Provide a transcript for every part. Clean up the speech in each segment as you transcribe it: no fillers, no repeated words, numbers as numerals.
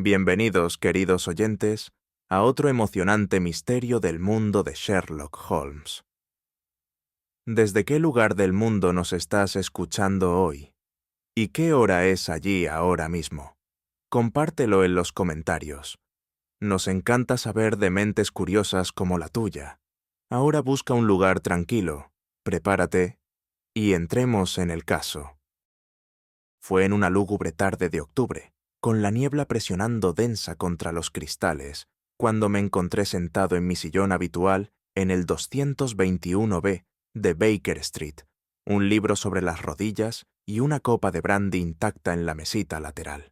Bienvenidos, queridos oyentes, a otro emocionante misterio del mundo de Sherlock Holmes. ¿Desde qué lugar del mundo nos estás escuchando hoy? ¿Y qué hora es allí ahora mismo? Compártelo en los comentarios. Nos encanta saber de mentes curiosas como la tuya. Ahora busca un lugar tranquilo, prepárate y entremos en el caso. Fue en una lúgubre tarde de octubre, con la niebla presionando densa contra los cristales, cuando me encontré sentado en mi sillón habitual en el 221B de Baker Street, un libro sobre las rodillas y una copa de brandy intacta en la mesita lateral.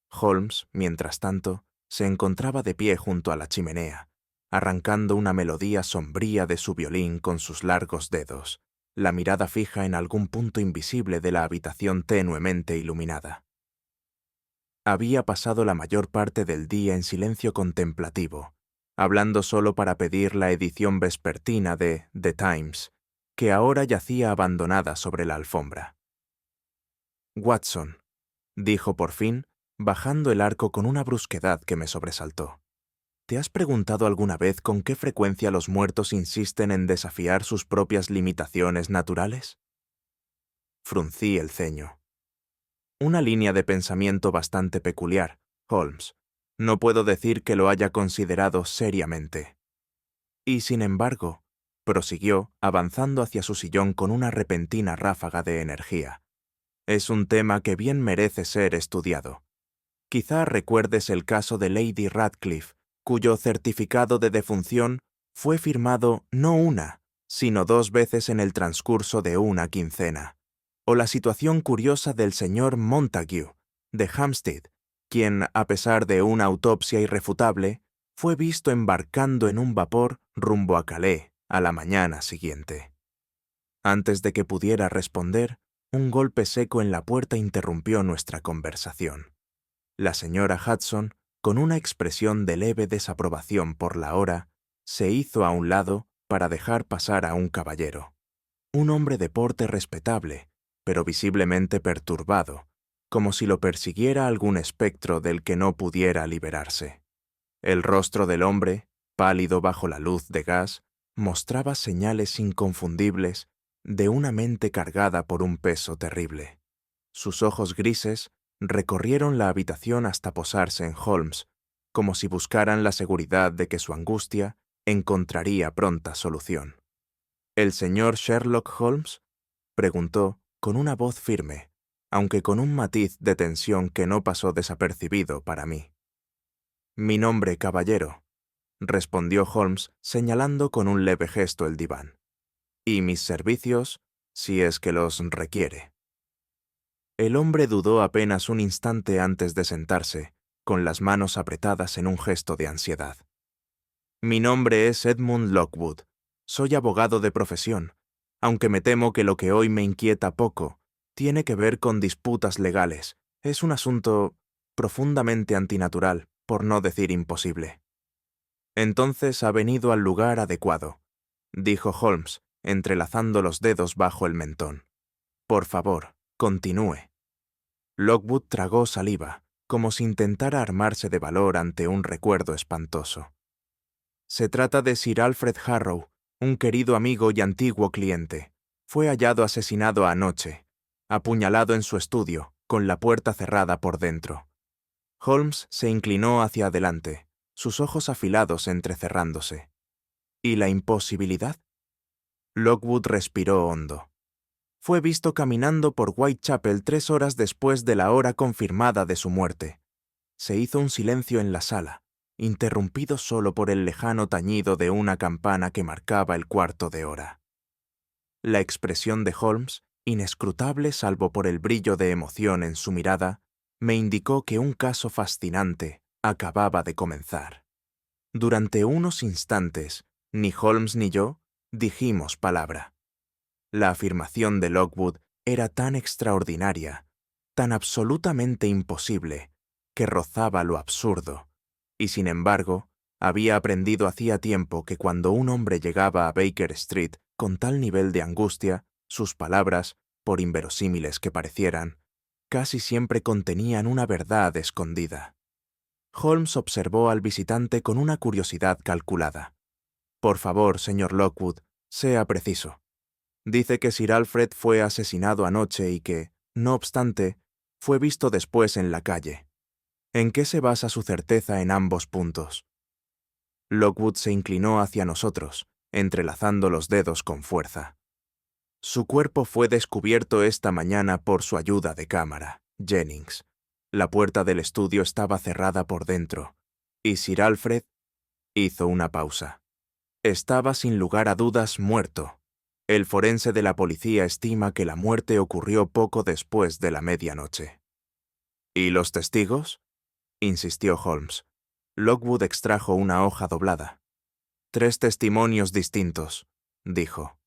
Holmes, mientras tanto, se encontraba de pie junto a la chimenea, arrancando una melodía sombría de su violín con sus largos dedos, la mirada fija en algún punto invisible de la habitación tenuemente iluminada. Había pasado la mayor parte del día en silencio contemplativo, hablando solo para pedir la edición vespertina de The Times, que ahora yacía abandonada sobre la alfombra. «Watson», dijo por fin, bajando el arco con una brusquedad que me sobresaltó. ¿Te has preguntado alguna vez con qué frecuencia los muertos insisten en desafiar sus propias limitaciones naturales? Fruncí el ceño. Una línea de pensamiento bastante peculiar, Holmes. No puedo decir que lo haya considerado seriamente. Y sin embargo, prosiguió, avanzando hacia su sillón con una repentina ráfaga de energía. Es un tema que bien merece ser estudiado. Quizá recuerdes el caso de Lady Radcliffe, cuyo certificado de defunción fue firmado no una, sino 2 veces en el transcurso de una quincena. O la situación curiosa del señor Montague, de Hampstead, quien, a pesar de una autopsia irrefutable, fue visto embarcando en un vapor rumbo a Calais a la mañana siguiente. Antes de que pudiera responder, un golpe seco en la puerta interrumpió nuestra conversación. La señora Hudson, con una expresión de leve desaprobación por la hora, se hizo a un lado para dejar pasar a un caballero. Un hombre de porte respetable, pero visiblemente perturbado, como si lo persiguiera algún espectro del que no pudiera liberarse. El rostro del hombre, pálido bajo la luz de gas, mostraba señales inconfundibles de una mente cargada por un peso terrible. Sus ojos grises recorrieron la habitación hasta posarse en Holmes, como si buscaran la seguridad de que su angustia encontraría pronta solución. ¿El señor Sherlock Holmes?, preguntó con una voz firme, aunque con un matiz de tensión que no pasó desapercibido para mí. «Mi nombre, caballero», respondió Holmes señalando con un leve gesto el diván. «Y mis servicios, si es que los requiere». El hombre dudó apenas un instante antes de sentarse, con las manos apretadas en un gesto de ansiedad. «Mi nombre es Edmund Lockwood. Soy abogado de profesión, aunque me temo que lo que hoy me inquieta poco tiene que ver con disputas legales. Es un asunto profundamente antinatural, por no decir imposible». «Entonces ha venido al lugar adecuado», dijo Holmes, entrelazando los dedos bajo el mentón. «Por favor, continúe». Lockwood tragó saliva, como si intentara armarse de valor ante un recuerdo espantoso. «Se trata de Sir Alfred Harrow, un querido amigo y antiguo cliente. Fue hallado asesinado anoche, apuñalado en su estudio, con la puerta cerrada por dentro». Holmes se inclinó hacia adelante, sus ojos afilados entrecerrándose. «¿Y la imposibilidad?». Lockwood respiró hondo. «Fue visto caminando por Whitechapel 3 horas después de la hora confirmada de su muerte». Se hizo un silencio en la sala, interrumpido solo por el lejano tañido de una campana que marcaba el cuarto de hora. La expresión de Holmes, inescrutable salvo por el brillo de emoción en su mirada, me indicó que un caso fascinante acababa de comenzar. Durante unos instantes, ni Holmes ni yo dijimos palabra. La afirmación de Lockwood era tan extraordinaria, tan absolutamente imposible, que rozaba lo absurdo, y sin embargo, había aprendido hacía tiempo que cuando un hombre llegaba a Baker Street con tal nivel de angustia, sus palabras, por inverosímiles que parecieran, casi siempre contenían una verdad escondida. Holmes observó al visitante con una curiosidad calculada. Por favor, señor Lockwood, sea preciso. Dice que Sir Alfred fue asesinado anoche y que, no obstante, fue visto después en la calle. ¿En qué se basa su certeza en ambos puntos? Lockwood se inclinó hacia nosotros, entrelazando los dedos con fuerza. Su cuerpo fue descubierto esta mañana por su ayuda de cámara, Jennings. La puerta del estudio estaba cerrada por dentro, y Sir Alfred hizo una pausa. Estaba sin lugar a dudas muerto. El forense de la policía estima que la muerte ocurrió poco después de la medianoche. ¿Y los testigos?, insistió Holmes. Lockwood extrajo una hoja doblada. 3 testimonios distintos, dijo.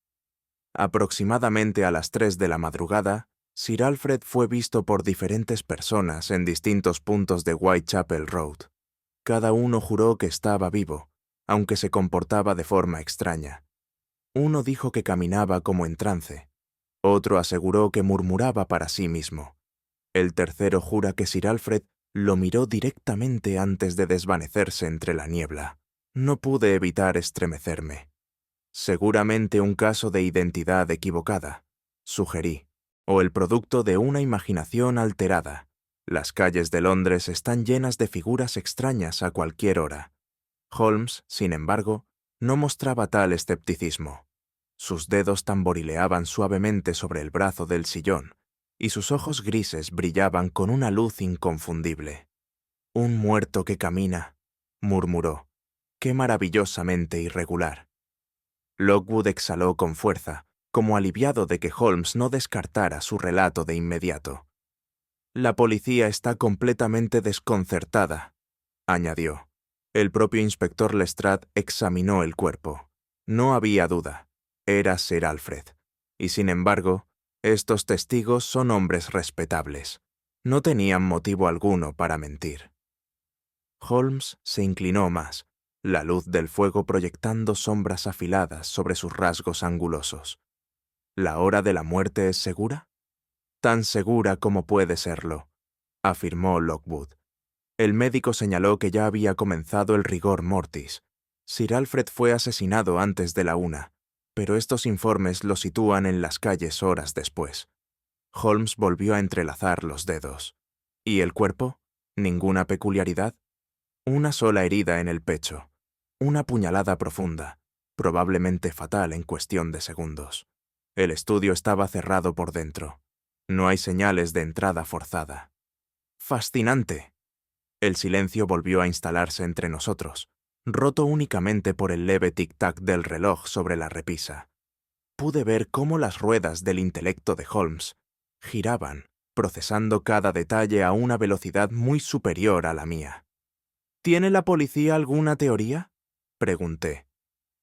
Aproximadamente a las 3 de la madrugada, Sir Alfred fue visto por diferentes personas en distintos puntos de Whitechapel Road. Cada uno juró que estaba vivo, aunque se comportaba de forma extraña. Uno dijo que caminaba como en trance. Otro aseguró que murmuraba para sí mismo. El tercero jura que Sir Alfred lo miró directamente antes de desvanecerse entre la niebla. No pude evitar estremecerme. Seguramente un caso de identidad equivocada, sugerí, o el producto de una imaginación alterada. Las calles de Londres están llenas de figuras extrañas a cualquier hora. Holmes, sin embargo, no mostraba tal escepticismo. Sus dedos tamborileaban suavemente sobre el brazo del sillón, y sus ojos grises brillaban con una luz inconfundible. «Un muerto que camina», murmuró. «Qué maravillosamente irregular». Lockwood exhaló con fuerza, como aliviado de que Holmes no descartara su relato de inmediato. «La policía está completamente desconcertada», añadió. El propio inspector Lestrade examinó el cuerpo. No había duda. Era Sir Alfred. Y sin embargo, estos testigos son hombres respetables. No tenían motivo alguno para mentir. Holmes se inclinó más, la luz del fuego proyectando sombras afiladas sobre sus rasgos angulosos. ¿La hora de la muerte es segura? Tan segura como puede serlo, afirmó Lockwood. El médico señaló que ya había comenzado el rigor mortis. Sir Alfred fue asesinado antes de la 1, pero estos informes lo sitúan en las calles horas después. Holmes volvió a entrelazar los dedos. ¿Y el cuerpo? ¿Ninguna peculiaridad? Una sola herida en el pecho. Una puñalada profunda, probablemente fatal en cuestión de segundos. El estudio estaba cerrado por dentro. No hay señales de entrada forzada. ¡Fascinante! El silencio volvió a instalarse entre nosotros, roto únicamente por el leve tic-tac del reloj sobre la repisa. Pude ver cómo las ruedas del intelecto de Holmes giraban, procesando cada detalle a una velocidad muy superior a la mía. ¿Tiene la policía alguna teoría?, pregunté.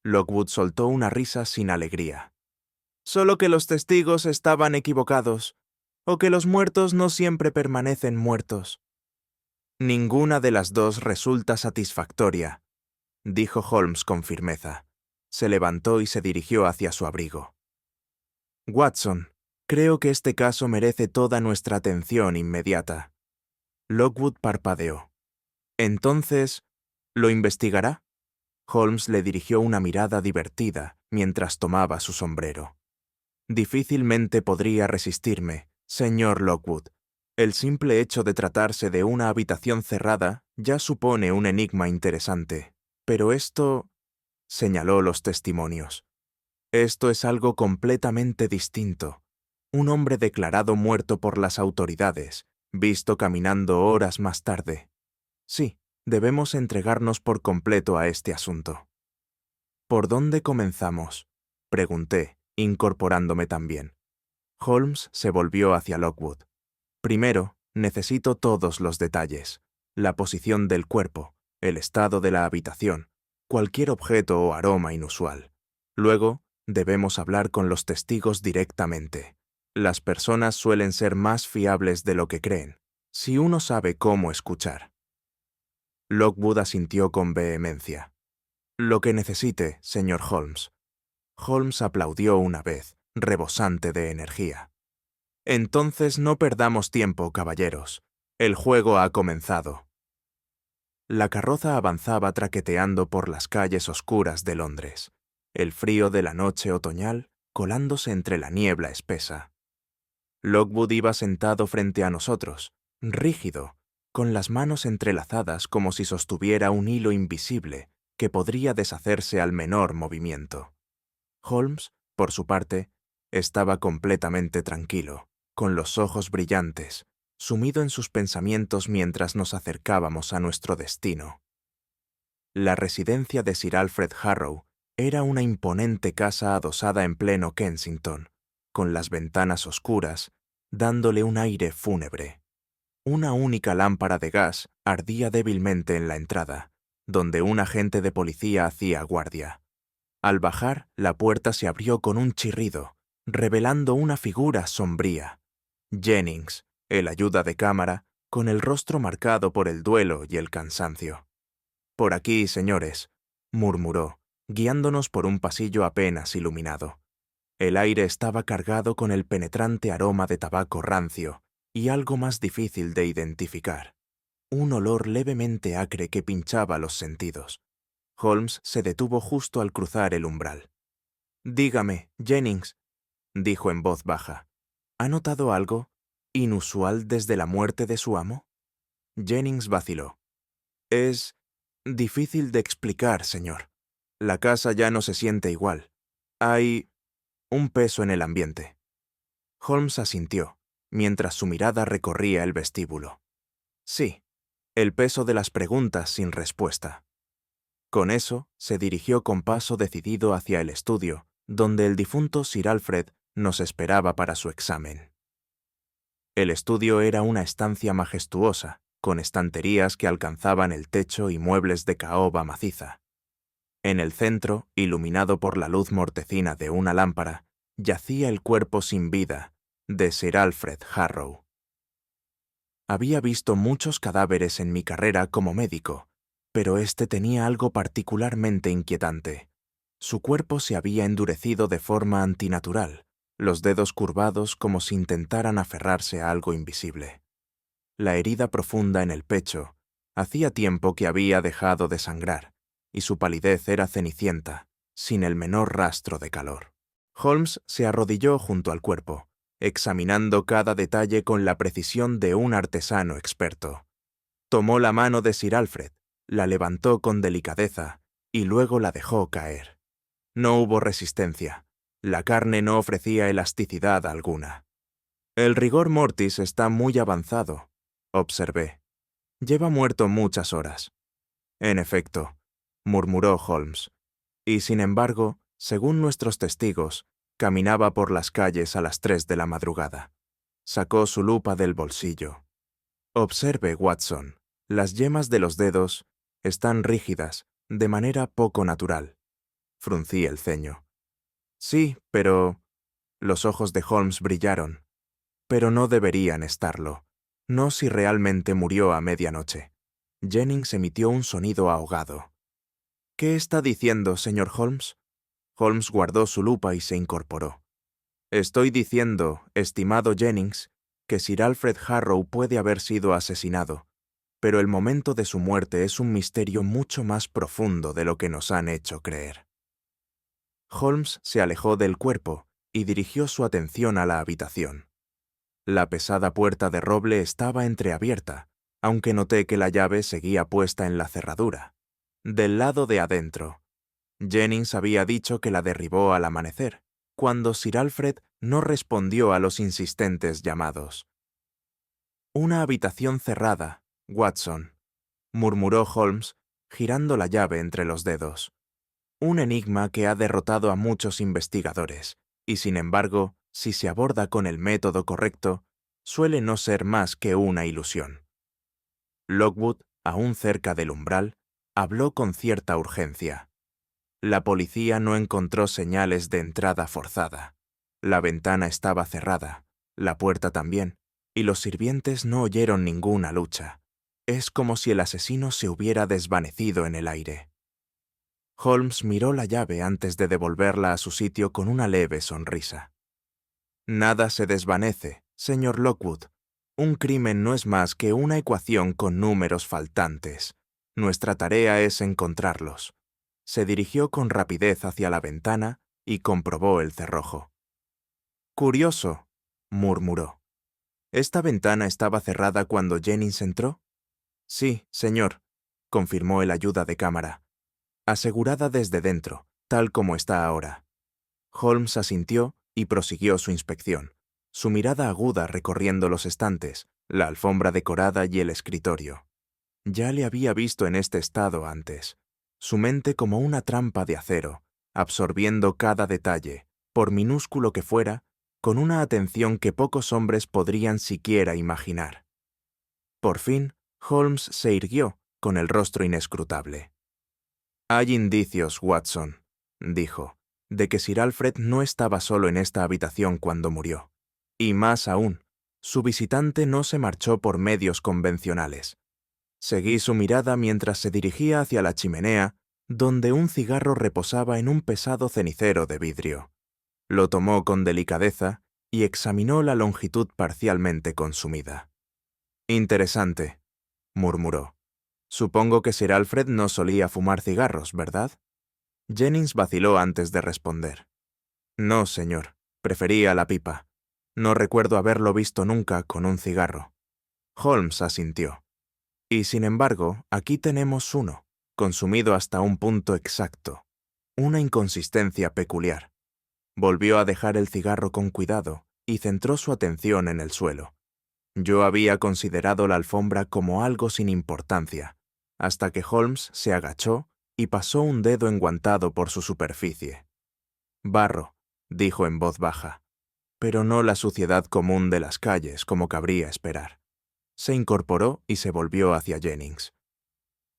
Lockwood soltó una risa sin alegría. Solo que los testigos estaban equivocados, o que los muertos no siempre permanecen muertos. Ninguna de las dos resulta satisfactoria, dijo Holmes con firmeza. Se levantó y se dirigió hacia su abrigo. Watson, creo que este caso merece toda nuestra atención inmediata. Lockwood parpadeó. Entonces, ¿lo investigará? Holmes le dirigió una mirada divertida mientras tomaba su sombrero. Difícilmente podría resistirme, señor Lockwood. El simple hecho de tratarse de una habitación cerrada ya supone un enigma interesante. Pero esto, señaló los testimonios. Esto es algo completamente distinto. Un hombre declarado muerto por las autoridades, visto caminando horas más tarde. Sí, debemos entregarnos por completo a este asunto. ¿Por dónde comenzamos?, pregunté, incorporándome también. Holmes se volvió hacia Lockwood. Primero, necesito todos los detalles. La posición del cuerpo, el estado de la habitación, cualquier objeto o aroma inusual. Luego, debemos hablar con los testigos directamente. Las personas suelen ser más fiables de lo que creen, si uno sabe cómo escuchar. Lockwood asintió con vehemencia. Lo que necesite, señor Holmes. Holmes aplaudió una vez, rebosante de energía. Entonces no perdamos tiempo, caballeros. El juego ha comenzado. La carroza avanzaba traqueteando por las calles oscuras de Londres, el frío de la noche otoñal colándose entre la niebla espesa. Lockwood iba sentado frente a nosotros, rígido, con las manos entrelazadas como si sostuviera un hilo invisible que podría deshacerse al menor movimiento. Holmes, por su parte, estaba completamente tranquilo, con los ojos brillantes, sumido en sus pensamientos mientras nos acercábamos a nuestro destino. La residencia de Sir Alfred Harrow era una imponente casa adosada en pleno Kensington, con las ventanas oscuras, dándole un aire fúnebre. Una única lámpara de gas ardía débilmente en la entrada, donde un agente de policía hacía guardia. Al bajar, la puerta se abrió con un chirrido, revelando una figura sombría. Jennings, el ayuda de cámara, con el rostro marcado por el duelo y el cansancio. «Por aquí, señores», murmuró, guiándonos por un pasillo apenas iluminado. El aire estaba cargado con el penetrante aroma de tabaco rancio y algo más difícil de identificar. Un olor levemente acre que pinchaba los sentidos. Holmes se detuvo justo al cruzar el umbral. «Dígame, Jennings», dijo en voz baja, «¿ha notado algo inusual desde la muerte de su amo?» Jennings vaciló. «Es difícil de explicar, señor. La casa ya no se siente igual. Hay un peso en el ambiente». Holmes asintió, mientras su mirada recorría el vestíbulo. Sí, el peso de las preguntas sin respuesta. Con eso, se dirigió con paso decidido hacia el estudio, donde el difunto Sir Alfred nos esperaba para su examen. El estudio era una estancia majestuosa, con estanterías que alcanzaban el techo y muebles de caoba maciza. En el centro, iluminado por la luz mortecina de una lámpara, yacía el cuerpo sin vida de Sir Alfred Harrow. Había visto muchos cadáveres en mi carrera como médico, pero este tenía algo particularmente inquietante. Su cuerpo se había endurecido de forma antinatural, los dedos curvados como si intentaran aferrarse a algo invisible. La herida profunda en el pecho hacía tiempo que había dejado de sangrar, y su palidez era cenicienta, sin el menor rastro de calor. Holmes se arrodilló junto al cuerpo, examinando cada detalle con la precisión de un artesano experto. Tomó la mano de Sir Alfred, la levantó con delicadeza y luego la dejó caer. No hubo resistencia. La carne no ofrecía elasticidad alguna. «El rigor mortis está muy avanzado», observé. «Lleva muerto muchas horas». «En efecto», murmuró Holmes. «Y sin embargo, según nuestros testigos, caminaba por las calles a las 3 de la madrugada. Sacó su lupa del bolsillo. Observe, Watson, las yemas de los dedos están rígidas, de manera poco natural». Fruncí el ceño. «Sí, pero...» Los ojos de Holmes brillaron. «Pero no deberían estarlo. No si realmente murió a medianoche». Jennings emitió un sonido ahogado. «¿Qué está diciendo, señor Holmes?» Holmes guardó su lupa y se incorporó. «Estoy diciendo, estimado Jennings, que Sir Alfred Harrow puede haber sido asesinado, pero el momento de su muerte es un misterio mucho más profundo de lo que nos han hecho creer». Holmes se alejó del cuerpo y dirigió su atención a la habitación. La pesada puerta de roble estaba entreabierta, aunque noté que la llave seguía puesta en la cerradura. Del lado de adentro. Jennings había dicho que la derribó al amanecer, cuando Sir Alfred no respondió a los insistentes llamados. «Una habitación cerrada, Watson», murmuró Holmes, girando la llave entre los dedos. «Un enigma que ha derrotado a muchos investigadores, y sin embargo, si se aborda con el método correcto, suele no ser más que una ilusión». Lockwood, aún cerca del umbral, habló con cierta urgencia. La policía no encontró señales de entrada forzada. La ventana estaba cerrada, la puerta también, y los sirvientes no oyeron ninguna lucha. Es como si el asesino se hubiera desvanecido en el aire. Holmes miró la llave antes de devolverla a su sitio con una leve sonrisa. «Nada se desvanece, señor Lockwood. Un crimen no es más que una ecuación con números faltantes. Nuestra tarea es encontrarlos. Se dirigió con rapidez hacia la ventana y comprobó el cerrojo. Curioso, murmuró. ¿Esta ventana estaba cerrada cuando Jennings entró? Sí, señor, confirmó el ayuda de cámara. Asegurada desde dentro, tal como está ahora. Holmes asintió y prosiguió su inspección, su mirada aguda recorriendo los estantes, la alfombra decorada y el escritorio. Ya le había visto en este estado antes, su mente como una trampa de acero, absorbiendo cada detalle, por minúsculo que fuera, con una atención que pocos hombres podrían siquiera imaginar. Por fin, Holmes se irguió, con el rostro inescrutable. «Hay indicios, Watson», dijo, «de que Sir Alfred no estaba solo en esta habitación cuando murió. Y más aún, su visitante no se marchó por medios convencionales. Seguí su mirada mientras se dirigía hacia la chimenea, donde un cigarro reposaba en un pesado cenicero de vidrio. Lo tomó con delicadeza y examinó la longitud parcialmente consumida. «Interesante», murmuró. «Supongo que Sir Alfred no solía fumar cigarros, ¿verdad?» Jennings vaciló antes de responder. «No, señor. Prefería la pipa. No recuerdo haberlo visto nunca con un cigarro». Holmes asintió. «Y sin embargo, aquí tenemos uno, consumido hasta un punto exacto. Una inconsistencia peculiar». Volvió a dejar el cigarro con cuidado y centró su atención en el suelo. Yo había considerado la alfombra como algo sin importancia, hasta que Holmes se agachó y pasó un dedo enguantado por su superficie. «Barro», dijo en voz baja, «pero no la suciedad común de las calles, como cabría esperar». Se incorporó y se volvió hacia Jennings.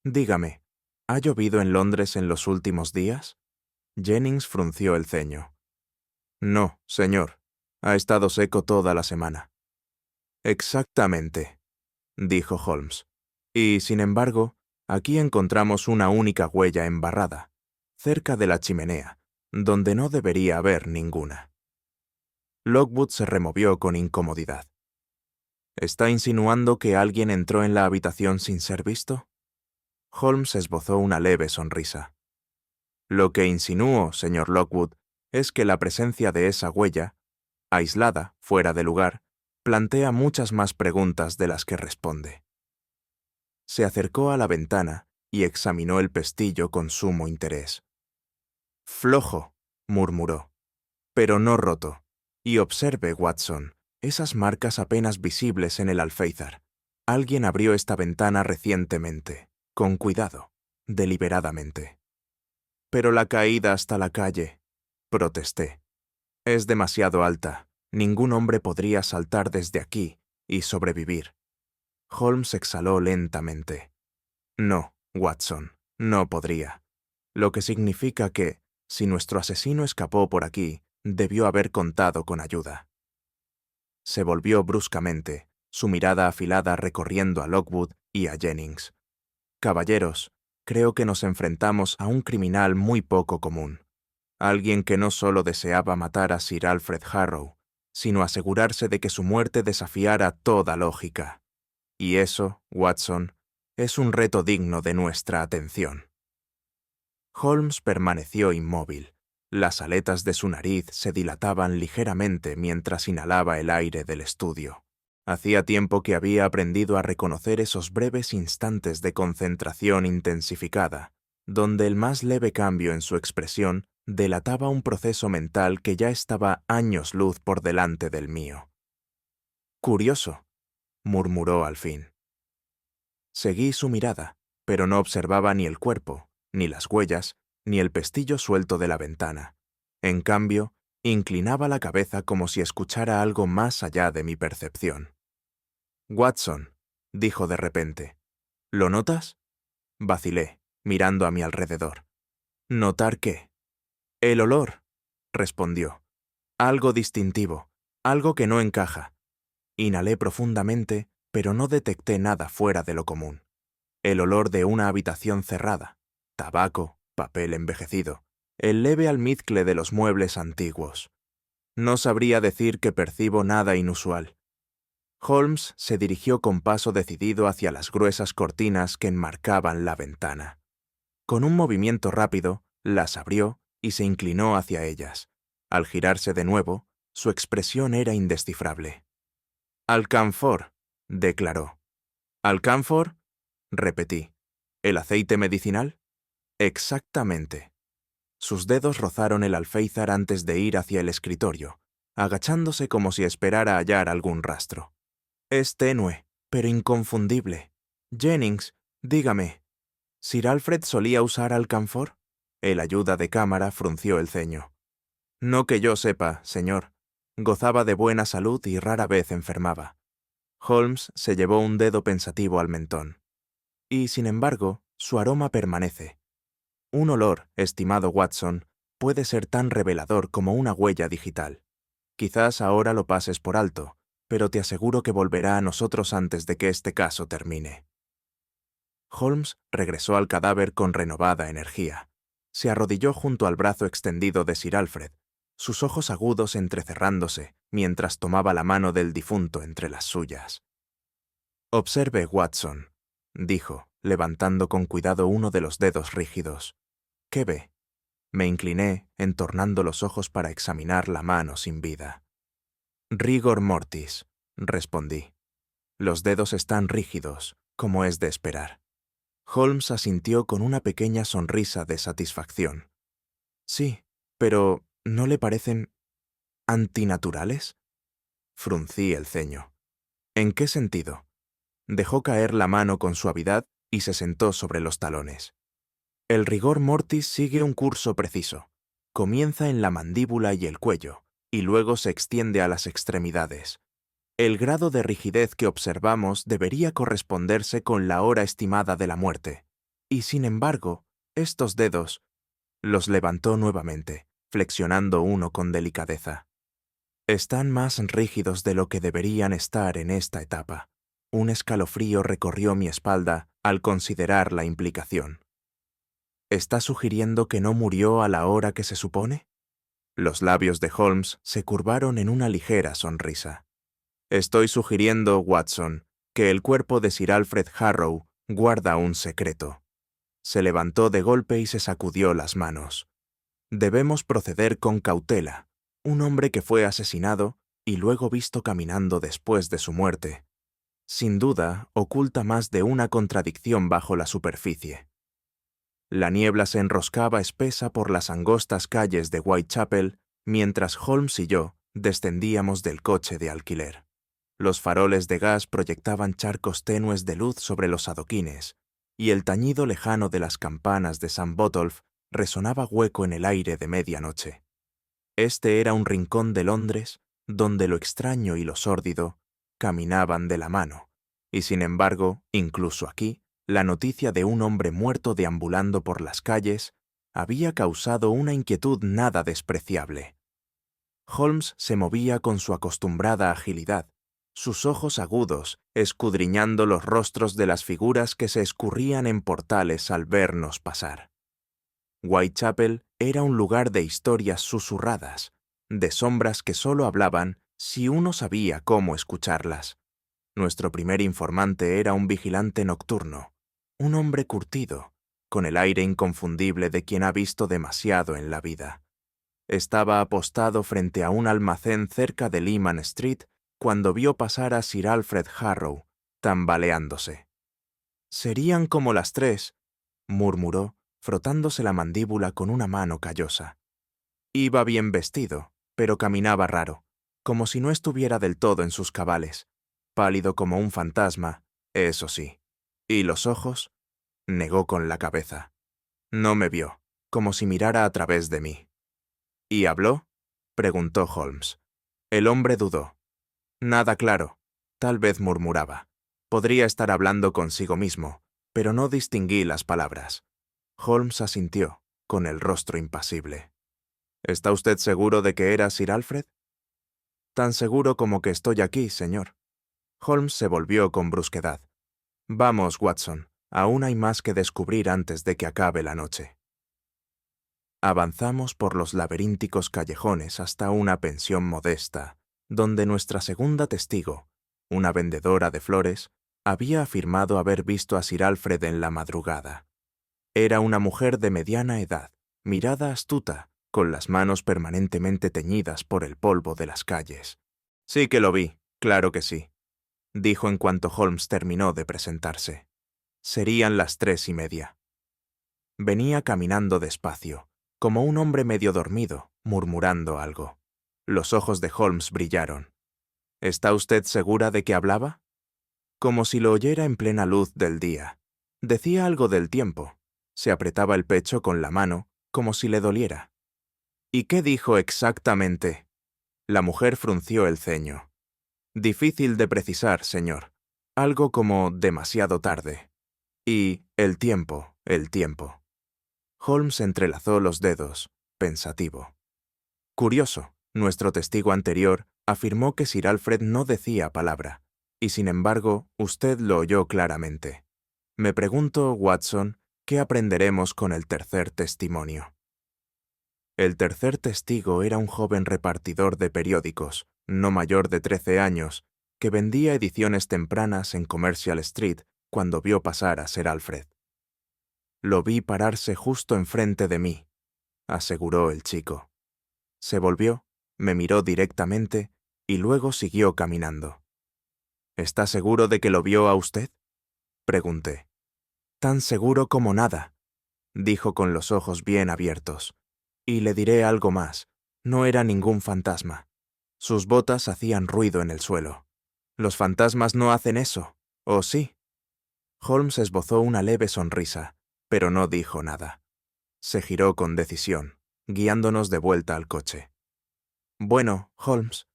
«Dígame, ¿ha llovido en Londres en los últimos días?» Jennings frunció el ceño. «No, señor. Ha estado seco toda la semana». «Exactamente», dijo Holmes. «Y, sin embargo, aquí encontramos una única huella embarrada, cerca de la chimenea, donde no debería haber ninguna». Lockwood se removió con incomodidad. «¿Está insinuando que alguien entró en la habitación sin ser visto?» Holmes esbozó una leve sonrisa. «Lo que insinúo, señor Lockwood, es que la presencia de esa huella, aislada, fuera de lugar, plantea muchas más preguntas de las que responde». Se acercó a la ventana y examinó el pestillo con sumo interés. «Flojo», murmuró, «pero no roto. Y observe, Watson, esas marcas apenas visibles en el alféizar. Alguien abrió esta ventana recientemente, con cuidado, deliberadamente». «Pero la caída hasta la calle», protesté. «Es demasiado alta. Ningún hombre podría saltar desde aquí y sobrevivir». Holmes exhaló lentamente. «No, Watson, no podría. Lo que significa que, si nuestro asesino escapó por aquí, debió haber contado con ayuda». Se volvió bruscamente, su mirada afilada recorriendo a Lockwood y a Jennings. «Caballeros, creo que nos enfrentamos a un criminal muy poco común. Alguien que no solo deseaba matar a Sir Alfred Harrow, sino asegurarse de que su muerte desafiara toda lógica. Y eso, Watson, es un reto digno de nuestra atención». Holmes permaneció inmóvil. Las aletas de su nariz se dilataban ligeramente mientras inhalaba el aire del estudio. Hacía tiempo que había aprendido a reconocer esos breves instantes de concentración intensificada, donde el más leve cambio en su expresión delataba un proceso mental que ya estaba años luz por delante del mío. «Curioso», murmuró al fin. Seguí su mirada, pero no observaba ni el cuerpo, ni las huellas, ni el pestillo suelto de la ventana. En cambio, inclinaba la cabeza como si escuchara algo más allá de mi percepción. «Watson», dijo de repente, «¿lo notas?» Vacilé, mirando a mi alrededor. «¿Notar qué?» «El olor», respondió. «Algo distintivo, algo que no encaja». Inhalé profundamente, pero no detecté nada fuera de lo común. El olor de una habitación cerrada, tabaco, papel envejecido, el leve almizcle de los muebles antiguos. No sabría decir que percibo nada inusual. Holmes se dirigió con paso decidido hacia las gruesas cortinas que enmarcaban la ventana. Con un movimiento rápido, las abrió y se inclinó hacia ellas. Al girarse de nuevo, su expresión era indescifrable. «Alcanfor», declaró. «¿Alcanfor?», repetí. «¿El aceite medicinal?». «Exactamente». Sus dedos rozaron el alféizar antes de ir hacia el escritorio, agachándose como si esperara hallar algún rastro. «Es tenue, pero inconfundible. Jennings, dígame, ¿Sir Alfred solía usar alcanfor?». El ayuda de cámara frunció el ceño. «No que yo sepa, señor. Gozaba de buena salud y rara vez enfermaba». Holmes se llevó un dedo pensativo al mentón. «Y, sin embargo, su aroma permanece. Un olor, estimado Watson, puede ser tan revelador como una huella digital. Quizás ahora lo pases por alto, pero te aseguro que volverá a nosotros antes de que este caso termine». Holmes regresó al cadáver con renovada energía. Se arrodilló junto al brazo extendido de Sir Alfred, sus ojos agudos entrecerrándose mientras tomaba la mano del difunto entre las suyas. «Observe, Watson», dijo, levantando con cuidado uno de los dedos rígidos. «¿Qué ve?». Me incliné, entornando los ojos para examinar la mano sin vida. «Rigor mortis», respondí. «Los dedos están rígidos, como es de esperar». Holmes asintió con una pequeña sonrisa de satisfacción. «Sí, pero ¿no le parecen antinaturales?». Fruncí el ceño. «¿En qué sentido?». Dejó caer la mano con suavidad y se sentó sobre los talones. «El rigor mortis sigue un curso preciso. Comienza en la mandíbula y el cuello, y luego se extiende a las extremidades. El grado de rigidez que observamos debería corresponderse con la hora estimada de la muerte. Y sin embargo, estos dedos…». Los levantó nuevamente, flexionando uno con delicadeza. «Están más rígidos de lo que deberían estar en esta etapa». Un escalofrío recorrió mi espalda al considerar la implicación. «¿Está sugiriendo que no murió a la hora que se supone?». Los labios de Holmes se curvaron en una ligera sonrisa. «Estoy sugiriendo, Watson, que el cuerpo de Sir Alfred Harrow guarda un secreto». Se levantó de golpe y se sacudió las manos. «Debemos proceder con cautela. Un hombre que fue asesinado y luego visto caminando después de su muerte. Sin duda, oculta más de una contradicción bajo la superficie». La niebla se enroscaba espesa por las angostas calles de Whitechapel mientras Holmes y yo descendíamos del coche de alquiler. Los faroles de gas proyectaban charcos tenues de luz sobre los adoquines, y el tañido lejano de las campanas de St. Botolph resonaba hueco en el aire de medianoche. Este era un rincón de Londres donde lo extraño y lo sórdido caminaban de la mano, y sin embargo, incluso aquí, la noticia de un hombre muerto deambulando por las calles había causado una inquietud nada despreciable. Holmes se movía con su acostumbrada agilidad, sus ojos agudos escudriñando los rostros de las figuras que se escurrían en portales al vernos pasar. Whitechapel era un lugar de historias susurradas, de sombras que solo hablaban si uno sabía cómo escucharlas. Nuestro primer informante era un vigilante nocturno, un hombre curtido, con el aire inconfundible de quien ha visto demasiado en la vida. Estaba apostado frente a un almacén cerca de Leman Street cuando vio pasar a Sir Alfred Harrow, tambaleándose. «Serían como las 3», murmuró, frotándose la mandíbula con una mano callosa. Iba bien vestido, pero caminaba raro, como si no estuviera del todo en sus cabales. Pálido como un fantasma, eso sí. ¿Y los ojos? Negó con la cabeza. No me vio, como si mirara a través de mí. ¿Y habló?, preguntó Holmes. El hombre dudó. Nada claro. Tal vez murmuraba. Podría estar hablando consigo mismo, pero no distinguí las palabras. Holmes asintió, con el rostro impasible. ¿Está usted seguro de que era Sir Alfred? Tan seguro como que estoy aquí, señor. Holmes se volvió con brusquedad. Vamos, Watson, aún hay más que descubrir antes de que acabe la noche. Avanzamos por los laberínticos callejones hasta una pensión modesta, donde nuestra segunda testigo, una vendedora de flores, había afirmado haber visto a Sir Alfred en la madrugada. Era una mujer de mediana edad, mirada astuta, con las manos permanentemente teñidas por el polvo de las calles. «Sí que lo vi, claro que sí», dijo en cuanto Holmes terminó de presentarse. Serían las 3:30. Venía caminando despacio, como un hombre medio dormido, murmurando algo. Los ojos de Holmes brillaron. «¿Está usted segura de que hablaba?» Como si lo oyera en plena luz del día. Decía algo del tiempo. Se apretaba el pecho con la mano, como si le doliera. «¿Y qué dijo exactamente?» La mujer frunció el ceño. «Difícil de precisar, señor. Algo como demasiado tarde. Y el tiempo, el tiempo». Holmes entrelazó los dedos, pensativo. Curioso, nuestro testigo anterior afirmó que Sir Alfred no decía palabra, y sin embargo, usted lo oyó claramente. Me pregunto, Watson, ¿qué aprenderemos con el tercer testimonio? El tercer testigo era un joven repartidor de periódicos, no mayor de 13 años, que vendía ediciones tempranas en Commercial Street cuando vio pasar a Sir Alfred. «Lo vi pararse justo enfrente de mí», aseguró el chico. Se volvió, me miró directamente y luego siguió caminando. «¿Está seguro de que lo vio a usted?», pregunté. «Tan seguro como nada», dijo con los ojos bien abiertos. «Y le diré algo más. No era ningún fantasma. Sus botas hacían ruido en el suelo. Los fantasmas no hacen eso, ¿o sí?» Holmes esbozó una leve sonrisa, pero no dijo nada. Se giró con decisión, guiándonos de vuelta al coche. «Bueno, Holmes»,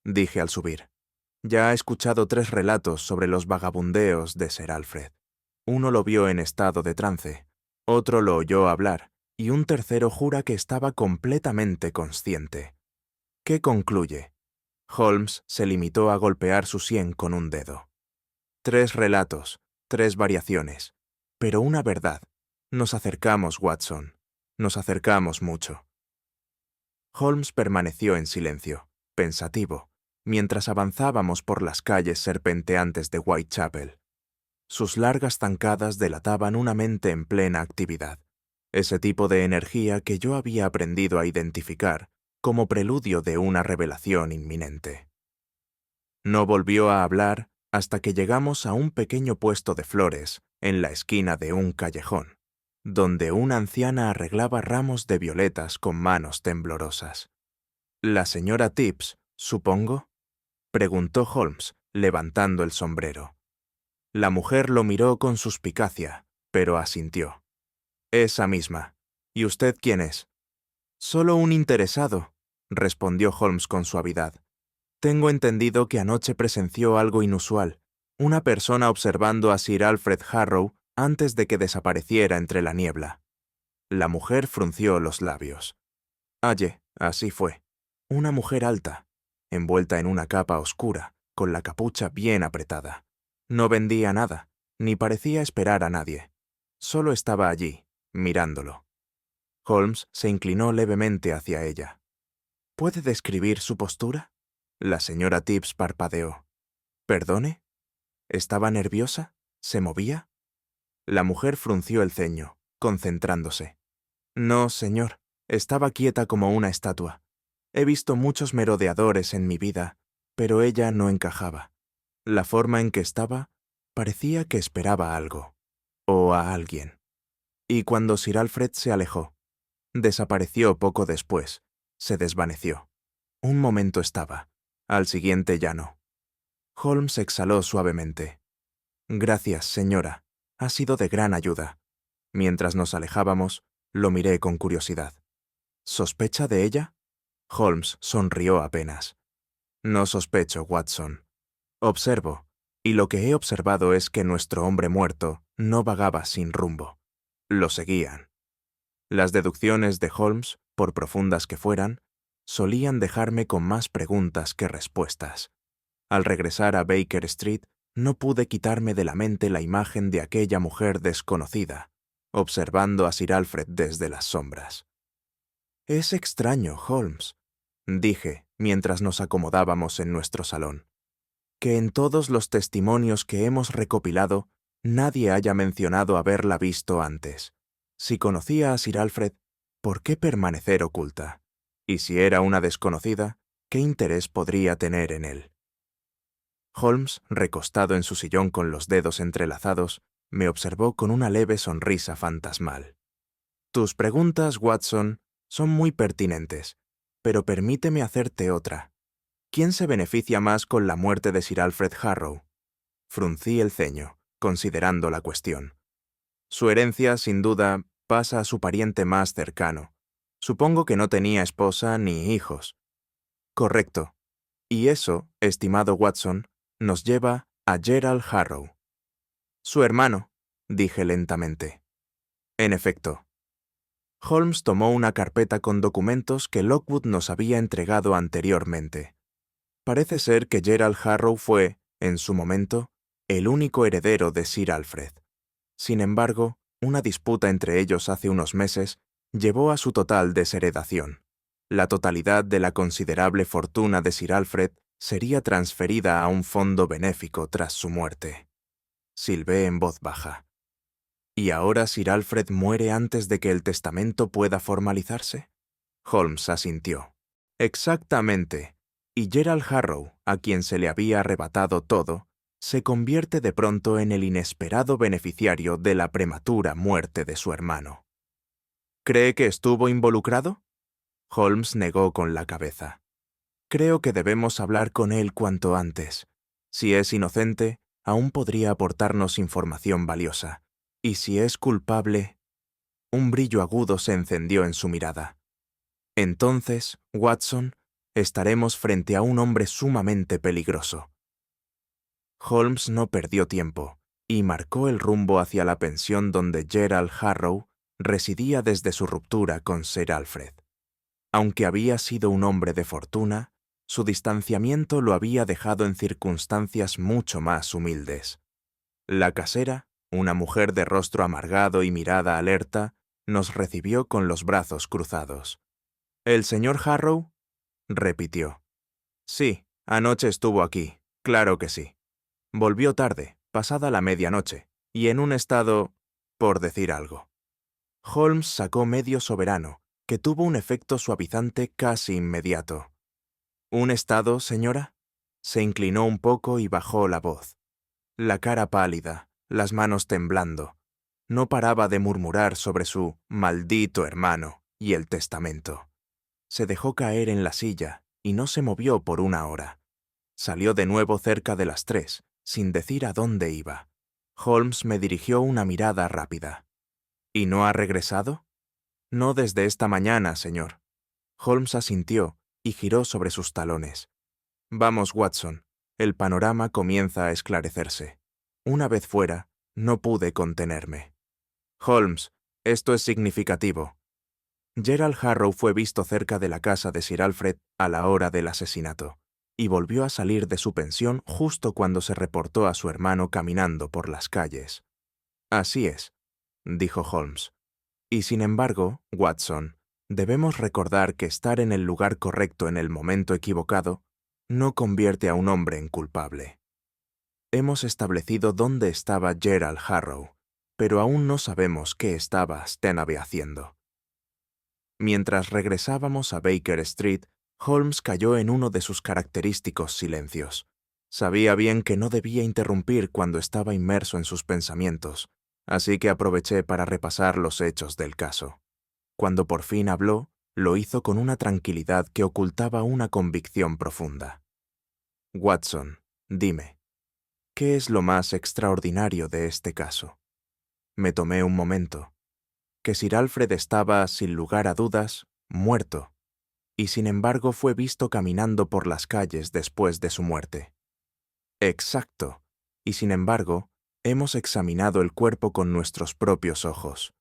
dije al subir, «ya ha escuchado 3 relatos sobre los vagabundeos de Sir Alfred. Uno lo vio en estado de trance, otro lo oyó hablar, y un tercero jura que estaba completamente consciente. ¿Qué concluye?» Holmes se limitó a golpear su sien con un dedo. 3 relatos, 3 variaciones, pero una verdad. Nos acercamos, Watson. Nos acercamos mucho. Holmes permaneció en silencio, pensativo, mientras avanzábamos por las calles serpenteantes de Whitechapel. Sus largas zancadas delataban una mente en plena actividad, ese tipo de energía que yo había aprendido a identificar como preludio de una revelación inminente. No volvió a hablar hasta que llegamos a un pequeño puesto de flores en la esquina de un callejón, donde una anciana arreglaba ramos de violetas con manos temblorosas. «¿La señora Tibbs, supongo?», preguntó Holmes, levantando el sombrero. La mujer lo miró con suspicacia, pero asintió. «Esa misma. ¿Y usted quién es?» «Solo un interesado», respondió Holmes con suavidad. «Tengo entendido que anoche presenció algo inusual, una persona observando a Sir Alfred Harrow antes de que desapareciera entre la niebla». La mujer frunció los labios. Así fue. Una mujer alta, envuelta en una capa oscura, con la capucha bien apretada. No vendía nada, ni parecía esperar a nadie. Solo estaba allí, mirándolo. Holmes se inclinó levemente hacia ella. «¿Puede describir su postura?» La señora Tibbs parpadeó. «¿Perdone? ¿Estaba nerviosa? ¿Se movía?» La mujer frunció el ceño, concentrándose. «No, señor, estaba quieta como una estatua. He visto muchos merodeadores en mi vida, pero ella no encajaba. La forma en que estaba parecía que esperaba algo, o a alguien. Y cuando Sir Alfred se alejó, desapareció poco después, se desvaneció. Un momento estaba, al siguiente ya no». Holmes exhaló suavemente. «Gracias, señora. Ha sido de gran ayuda». Mientras nos alejábamos, lo miré con curiosidad. «¿Sospecha de ella?» Holmes sonrió apenas. «No sospecho, Watson. Observo, y lo que he observado es que nuestro hombre muerto no vagaba sin rumbo. Lo seguían». Las deducciones de Holmes, por profundas que fueran, solían dejarme con más preguntas que respuestas. Al regresar a Baker Street, no pude quitarme de la mente la imagen de aquella mujer desconocida, observando a Sir Alfred desde las sombras. «Es extraño, Holmes», dije, mientras nos acomodábamos en nuestro salón. que en todos los testimonios que hemos recopilado nadie haya mencionado haberla visto antes. Si conocía a Sir Alfred, ¿por qué permanecer oculta? Y si era una desconocida, ¿qué interés podría tener en él? Holmes, recostado en su sillón con los dedos entrelazados, me observó con una leve sonrisa fantasmal. Tus preguntas, Watson, son muy pertinentes, pero permíteme hacerte otra. ¿Quién se beneficia más con la muerte de Sir Alfred Harrow? Fruncí el ceño, considerando la cuestión. Su herencia, sin duda, pasa a su pariente más cercano. Supongo que no tenía esposa ni hijos. Correcto. Y eso, estimado Watson, nos lleva a Gerald Harrow. Su hermano, dije lentamente. En efecto. Holmes tomó una carpeta con documentos que Lockwood nos había entregado anteriormente. Parece ser que Gerald Harrow fue, en su momento, el único heredero de Sir Alfred. Sin embargo, una disputa entre ellos hace unos meses llevó a su total desheredación. La totalidad de la considerable fortuna de Sir Alfred sería transferida a un fondo benéfico tras su muerte. Silbé en voz baja. ¿Y ahora Sir Alfred muere antes de que el testamento pueda formalizarse? Holmes asintió. Exactamente. Y Gerald Harrow, a quien se le había arrebatado todo, se convierte de pronto en el inesperado beneficiario de la prematura muerte de su hermano. ¿Cree que estuvo involucrado? Holmes negó con la cabeza. Creo que debemos hablar con él cuanto antes. Si es inocente, aún podría aportarnos información valiosa. Y si es culpable... Un brillo agudo se encendió en su mirada. Entonces, Watson, estaremos frente a un hombre sumamente peligroso. Holmes no perdió tiempo y marcó el rumbo hacia la pensión donde Gerald Harrow residía desde su ruptura con Sir Alfred. Aunque había sido un hombre de fortuna, su distanciamiento lo había dejado en circunstancias mucho más humildes. La casera, una mujer de rostro amargado y mirada alerta, nos recibió con los brazos cruzados. ¿El señor Harrow? Repitió. Sí, anoche estuvo aquí, claro que sí. Volvió tarde, pasada la medianoche, y en un estado, por decir algo. Holmes sacó medio soberano, que tuvo un efecto suavizante casi inmediato. ¿Un estado, señora? Se inclinó un poco y bajó la voz. La cara pálida, las manos temblando. No paraba de murmurar sobre su maldito hermano y el testamento. Se dejó caer en la silla y no se movió por una hora. Salió de nuevo cerca de las 3, sin decir a dónde iba. Holmes me dirigió una mirada rápida. ¿Y no ha regresado? No desde esta mañana, señor. Holmes asintió y giró sobre sus talones. Vamos, Watson. El panorama comienza a esclarecerse. Una vez fuera, no pude contenerme. Holmes, esto es significativo. Gerald Harrow fue visto cerca de la casa de Sir Alfred a la hora del asesinato, y volvió a salir de su pensión justo cuando se reportó a su hermano caminando por las calles. Así es, dijo Holmes. Y sin embargo, Watson, debemos recordar que estar en el lugar correcto en el momento equivocado no convierte a un hombre en culpable. Hemos establecido dónde estaba Gerald Harrow, pero aún no sabemos qué estaba Stenave haciendo. Mientras regresábamos a Baker Street, Holmes cayó en uno de sus característicos silencios. Sabía bien que no debía interrumpir cuando estaba inmerso en sus pensamientos, así que aproveché para repasar los hechos del caso. Cuando por fin habló, lo hizo con una tranquilidad que ocultaba una convicción profunda. Watson, dime, ¿qué es lo más extraordinario de este caso? Me tomé un momento. Que Sir Alfred estaba, sin lugar a dudas, muerto, y sin embargo fue visto caminando por las calles después de su muerte. Exacto, y sin embargo, hemos examinado el cuerpo con nuestros propios ojos.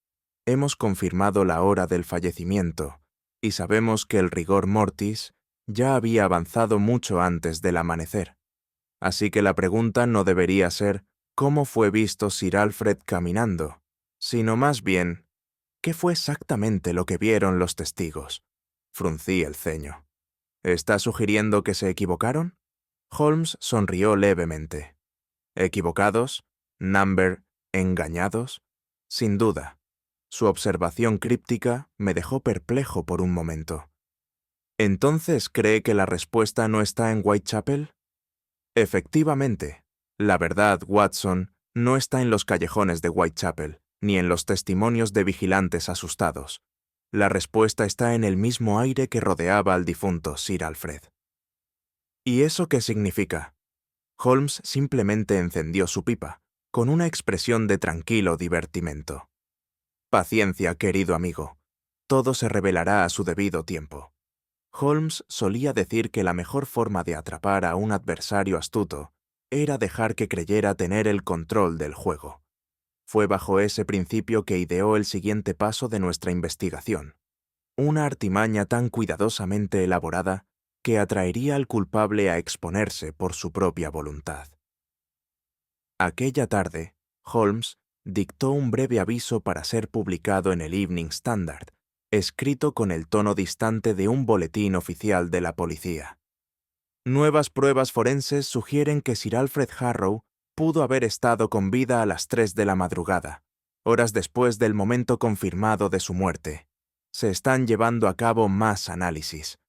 Hemos confirmado la hora del fallecimiento, y sabemos que el rigor mortis ya había avanzado mucho antes del amanecer. Así que la pregunta no debería ser ¿cómo fue visto Sir Alfred caminando?, sino más bien ¿qué fue exactamente lo que vieron los testigos? Fruncí el ceño. ¿Está sugiriendo que se equivocaron? Holmes sonrió levemente. ¿Equivocados? ¿Number engañados? Sin duda. Su observación críptica me dejó perplejo por un momento. ¿Entonces cree que la respuesta no está en Whitechapel? Efectivamente. La verdad, Watson, no está en los callejones de Whitechapel, ni en los testimonios de vigilantes asustados. La respuesta está en el mismo aire que rodeaba al difunto Sir Alfred. ¿Y eso qué significa? Holmes simplemente encendió su pipa, con una expresión de tranquilo divertimento. Paciencia, querido amigo. Todo se revelará a su debido tiempo. Holmes solía decir que la mejor forma de atrapar a un adversario astuto era dejar que creyera tener el control del juego. Fue bajo ese principio que ideó el siguiente paso de nuestra investigación. Una artimaña tan cuidadosamente elaborada que atraería al culpable a exponerse por su propia voluntad. Aquella tarde, Holmes dictó un breve aviso para ser publicado en el Evening Standard, escrito con el tono distante de un boletín oficial de la policía. Nuevas pruebas forenses sugieren que Sir Alfred Harrow pudo haber estado con vida a las 3 de la madrugada, horas después del momento confirmado de su muerte. Se están llevando a cabo más análisis.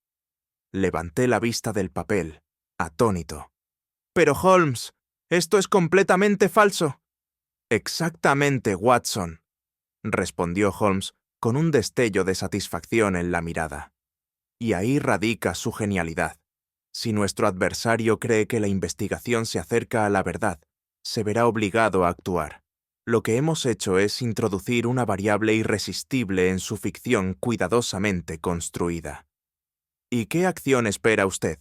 Levanté la vista del papel, atónito. «Pero Holmes, esto es completamente falso». «Exactamente, Watson», respondió Holmes con un destello de satisfacción en la mirada. Y ahí radica su genialidad. Si nuestro adversario cree que la investigación se acerca a la verdad, se verá obligado a actuar. Lo que hemos hecho es introducir una variable irresistible en su ficción cuidadosamente construida. ¿Y qué acción espera usted?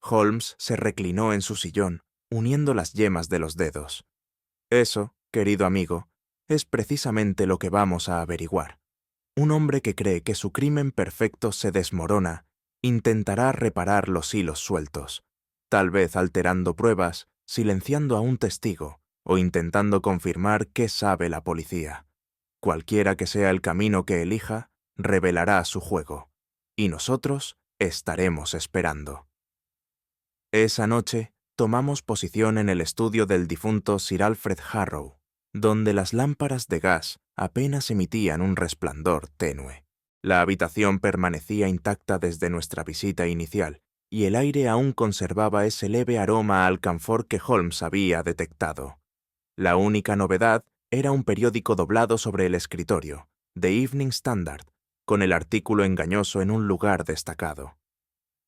Holmes se reclinó en su sillón, uniendo las yemas de los dedos. Eso, querido amigo, es precisamente lo que vamos a averiguar. Un hombre que cree que su crimen perfecto se desmorona intentará reparar los hilos sueltos, tal vez alterando pruebas, silenciando a un testigo o intentando confirmar qué sabe la policía. Cualquiera que sea el camino que elija, revelará su juego, y nosotros estaremos esperando. Esa noche, tomamos posición en el estudio del difunto Sir Alfred Harrow, donde las lámparas de gas apenas emitían un resplandor tenue. La habitación permanecía intacta desde nuestra visita inicial, y el aire aún conservaba ese leve aroma a alcanfor que Holmes había detectado. La única novedad era un periódico doblado sobre el escritorio, The Evening Standard, con el artículo engañoso en un lugar destacado.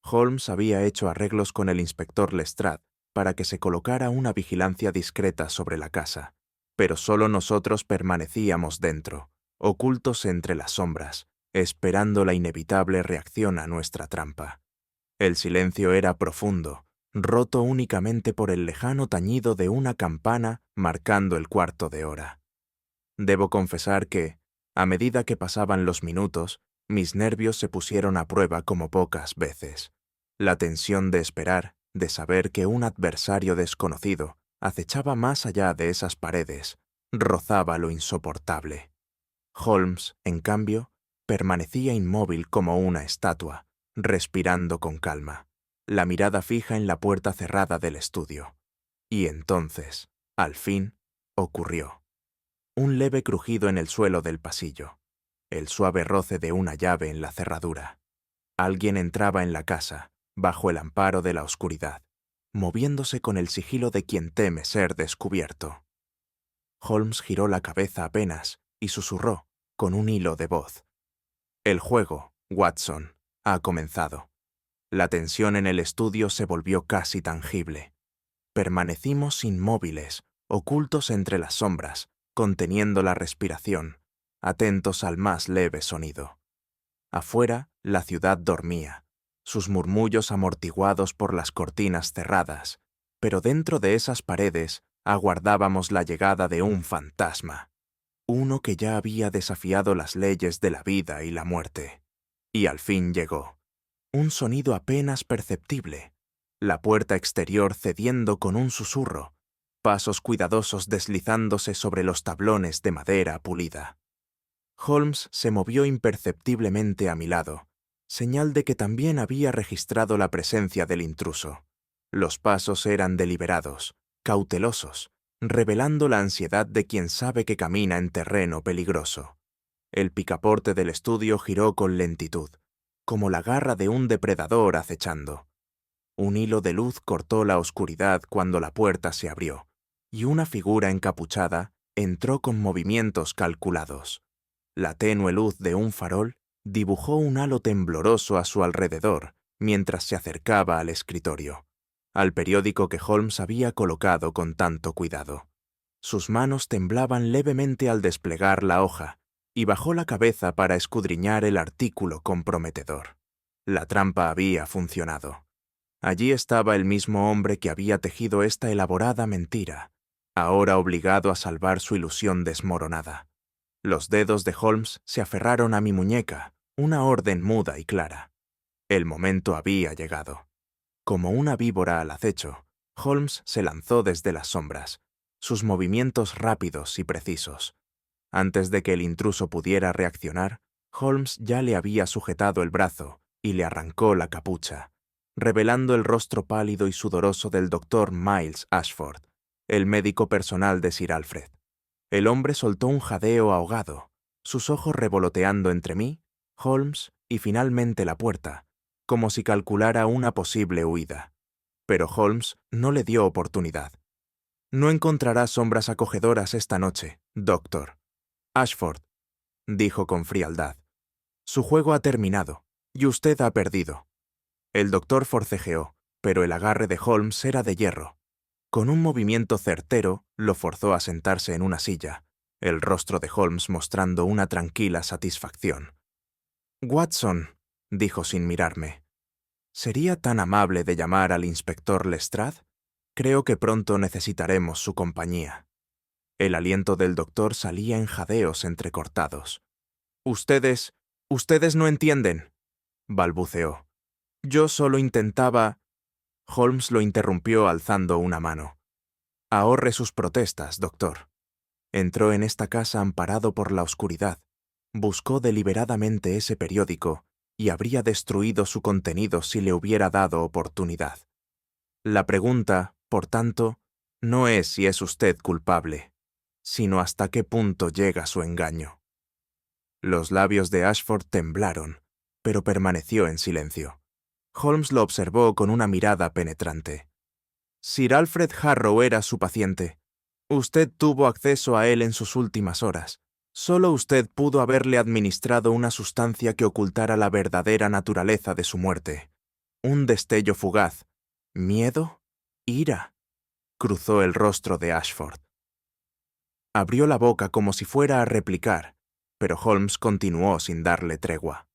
Holmes había hecho arreglos con el inspector Lestrade para que se colocara una vigilancia discreta sobre la casa, pero solo nosotros permanecíamos dentro, ocultos entre las sombras, esperando la inevitable reacción a nuestra trampa. El silencio era profundo, roto únicamente por el lejano tañido de una campana marcando el cuarto de hora. Debo confesar que, a medida que pasaban los minutos, mis nervios se pusieron a prueba como pocas veces. La tensión de esperar, de saber que un adversario desconocido acechaba más allá de esas paredes, rozaba lo insoportable. Holmes, en cambio, permanecía inmóvil como una estatua, respirando con calma, la mirada fija en la puerta cerrada del estudio. Y entonces, al fin, ocurrió. Un leve crujido en el suelo del pasillo, el suave roce de una llave en la cerradura. Alguien entraba en la casa, bajo el amparo de la oscuridad, moviéndose con el sigilo de quien teme ser descubierto. Holmes giró la cabeza apenas y susurró, con un hilo de voz. «El juego, Watson, ha comenzado». La tensión en el estudio se volvió casi tangible. Permanecimos inmóviles, ocultos entre las sombras, conteniendo la respiración, atentos al más leve sonido. Afuera, la ciudad dormía, sus murmullos amortiguados por las cortinas cerradas, pero dentro de esas paredes aguardábamos la llegada de un fantasma, uno que ya había desafiado las leyes de la vida y la muerte. Y al fin llegó. Un sonido apenas perceptible, la puerta exterior cediendo con un susurro, pasos cuidadosos deslizándose sobre los tablones de madera pulida. Holmes se movió imperceptiblemente a mi lado, señal de que también había registrado la presencia del intruso. Los pasos eran deliberados, cautelosos, revelando la ansiedad de quien sabe que camina en terreno peligroso. El picaporte del estudio giró con lentitud, como la garra de un depredador acechando. Un hilo de luz cortó la oscuridad cuando la puerta se abrió, y una figura encapuchada entró con movimientos calculados. La tenue luz de un farol dibujó un halo tembloroso a su alrededor mientras se acercaba al escritorio, al periódico que Holmes había colocado con tanto cuidado. Sus manos temblaban levemente al desplegar la hoja, y bajó la cabeza para escudriñar el artículo comprometedor. La trampa había funcionado. Allí estaba el mismo hombre que había tejido esta elaborada mentira, ahora obligado a salvar su ilusión desmoronada. Los dedos de Holmes se aferraron a mi muñeca, una orden muda y clara. El momento había llegado. Como una víbora al acecho, Holmes se lanzó desde las sombras, sus movimientos rápidos y precisos. Antes de que el intruso pudiera reaccionar, Holmes ya le había sujetado el brazo y le arrancó la capucha, revelando el rostro pálido y sudoroso del doctor Miles Ashford, el médico personal de Sir Alfred. El hombre soltó un jadeo ahogado, sus ojos revoloteando entre mí, Holmes y finalmente la puerta, como si calculara una posible huida. Pero Holmes no le dio oportunidad. «No encontrará sombras acogedoras esta noche, doctor. Ashford», dijo con frialdad. «Su juego ha terminado, y usted ha perdido». El doctor forcejeó, pero el agarre de Holmes era de hierro. Con un movimiento certero, lo forzó a sentarse en una silla, el rostro de Holmes mostrando una tranquila satisfacción. «Watson», dijo sin mirarme, «¿sería tan amable de llamar al inspector Lestrade? Creo que pronto necesitaremos su compañía». El aliento del doctor salía en jadeos entrecortados. Ustedes no entienden», balbuceó. «Yo solo intentaba...» Holmes lo interrumpió alzando una mano. «Ahorre sus protestas, doctor. Entró en esta casa amparado por la oscuridad, buscó deliberadamente ese periódico y habría destruido su contenido si le hubiera dado oportunidad. La pregunta, por tanto, no es si es usted culpable, sino hasta qué punto llega su engaño». Los labios de Ashford temblaron, pero permaneció en silencio. Holmes lo observó con una mirada penetrante. «Sir Alfred Harrow era su paciente. Usted tuvo acceso a él en sus últimas horas. Solo usted pudo haberle administrado una sustancia que ocultara la verdadera naturaleza de su muerte. Un destello fugaz. ¿Miedo? ¿Ira?», cruzó el rostro de Ashford. Abrió la boca como si fuera a replicar, pero Holmes continuó sin darle tregua.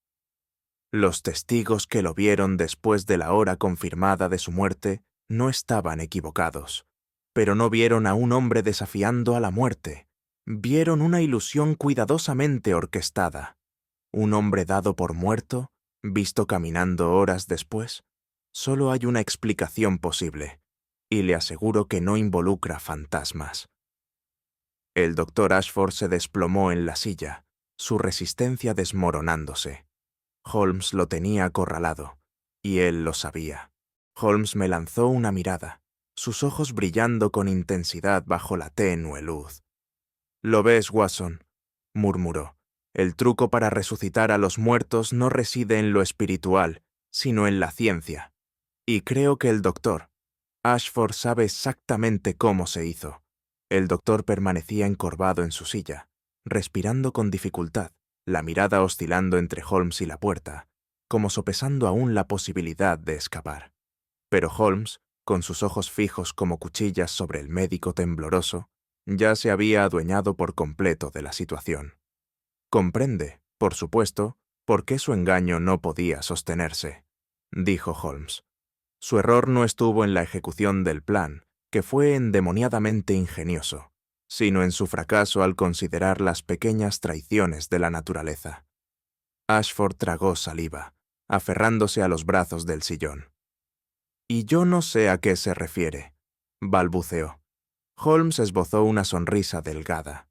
Los testigos que lo vieron después de la hora confirmada de su muerte no estaban equivocados, pero no vieron a un hombre desafiando a la muerte. Vieron una ilusión cuidadosamente orquestada. Un hombre dado por muerto, visto caminando horas después. Solo hay una explicación posible, y le aseguro que no involucra fantasmas. El doctor Ashford se desplomó en la silla, su resistencia desmoronándose. Holmes lo tenía acorralado, y él lo sabía. Holmes me lanzó una mirada, sus ojos brillando con intensidad bajo la tenue luz. «¿Lo ves, Watson?», murmuró. «El truco para resucitar a los muertos no reside en lo espiritual, sino en la ciencia. Y creo que el doctor Ashford sabe exactamente cómo se hizo». El doctor permanecía encorvado en su silla, respirando con dificultad, la mirada oscilando entre Holmes y la puerta, como sopesando aún la posibilidad de escapar. Pero Holmes, con sus ojos fijos como cuchillas sobre el médico tembloroso, ya se había adueñado por completo de la situación. «Comprende, por supuesto, por qué su engaño no podía sostenerse», dijo Holmes. «Su error no estuvo en la ejecución del plan, que fue endemoniadamente ingenioso, sino en su fracaso al considerar las pequeñas traiciones de la naturaleza». Ashford tragó saliva, aferrándose a los brazos del sillón. «Y yo no sé a qué se refiere», balbuceó. Holmes esbozó una sonrisa delgada.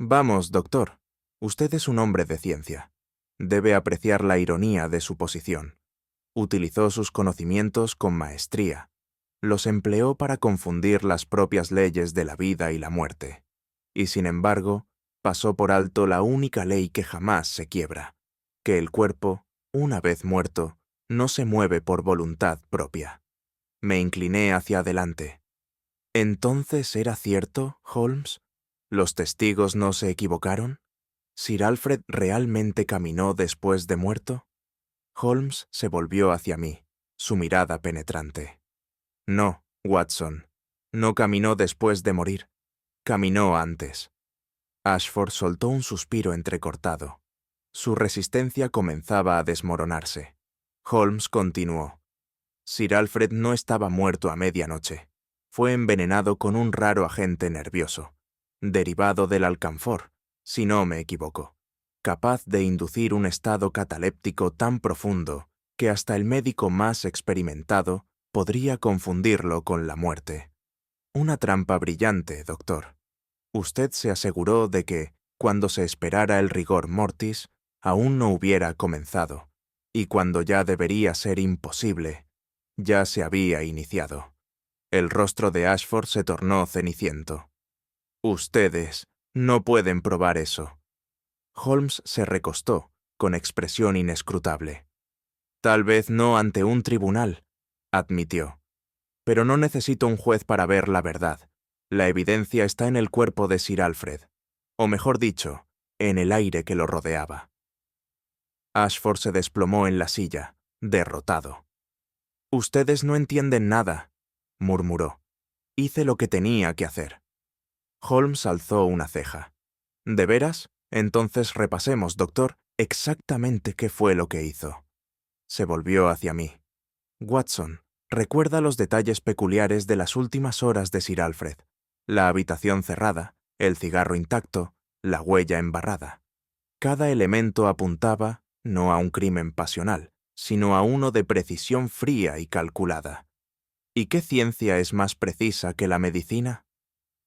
«Vamos, doctor, usted es un hombre de ciencia. Debe apreciar la ironía de su posición. Utilizó sus conocimientos con maestría. Los empleó para confundir las propias leyes de la vida y la muerte. Y sin embargo, pasó por alto la única ley que jamás se quiebra, que el cuerpo, una vez muerto, no se mueve por voluntad propia. Me incliné hacia adelante. ¿Entonces era cierto, Holmes? ¿Los testigos no se equivocaron? ¿Sir Alfred realmente caminó después de muerto? Holmes se volvió hacia mí, su mirada penetrante. No, Watson, no caminó después de morir. Caminó antes. Ashford soltó un suspiro entrecortado. Su resistencia comenzaba a desmoronarse. Holmes continuó. Sir Alfred no estaba muerto a medianoche. Fue envenenado con un raro agente nervioso, derivado del alcanfor, si no me equivoco, capaz de inducir un estado cataléptico tan profundo que hasta el médico más experimentado podría confundirlo con la muerte. Una trampa brillante, doctor. Usted se aseguró de que, cuando se esperara el rigor mortis, aún no hubiera comenzado, y cuando ya debería ser imposible, ya se había iniciado. El rostro de Ashford se tornó ceniciento. Ustedes no pueden probar eso. Holmes se recostó, con expresión inescrutable. Tal vez no ante un tribunal, admitió. Pero no necesito un juez para ver la verdad. La evidencia está en el cuerpo de Sir Alfred, o mejor dicho, en el aire que lo rodeaba. Ashford se desplomó en la silla, derrotado. Ustedes no entienden nada, murmuró. Hice lo que tenía que hacer. Holmes alzó una ceja. ¿De veras? Entonces repasemos, doctor, exactamente qué fue lo que hizo. Se volvió hacia mí. Watson, recuerda los detalles peculiares de las últimas horas de Sir Alfred. La habitación cerrada, el cigarro intacto, la huella embarrada. Cada elemento apuntaba, no a un crimen pasional, sino a uno de precisión fría y calculada. ¿Y qué ciencia es más precisa que la medicina?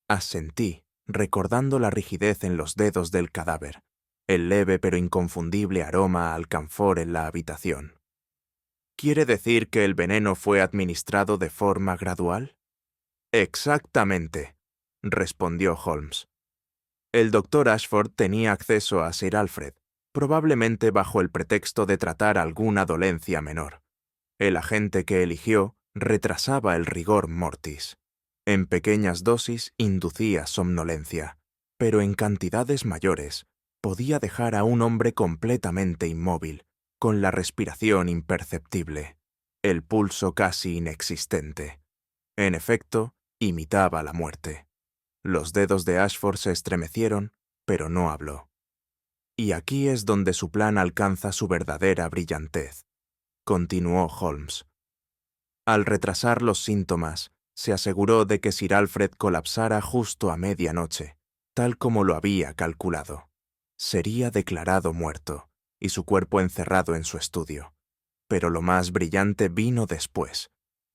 Asentí, recordando la rigidez en los dedos del cadáver, el leve pero inconfundible aroma a alcanfor en la habitación. ¿Quiere decir que el veneno fue administrado de forma gradual? Exactamente, respondió Holmes. El doctor Ashford tenía acceso a Sir Alfred, probablemente bajo el pretexto de tratar alguna dolencia menor. El agente que eligió retrasaba el rigor mortis. En pequeñas dosis inducía somnolencia, pero en cantidades mayores podía dejar a un hombre completamente inmóvil, con la respiración imperceptible, el pulso casi inexistente. En efecto, imitaba la muerte. Los dedos de Ashford se estremecieron, pero no habló. Y aquí es donde su plan alcanza su verdadera brillantez, continuó Holmes. Al retrasar los síntomas, se aseguró de que Sir Alfred colapsara justo a medianoche, tal como lo había calculado. Sería declarado muerto, y su cuerpo encerrado en su estudio. Pero lo más brillante vino después.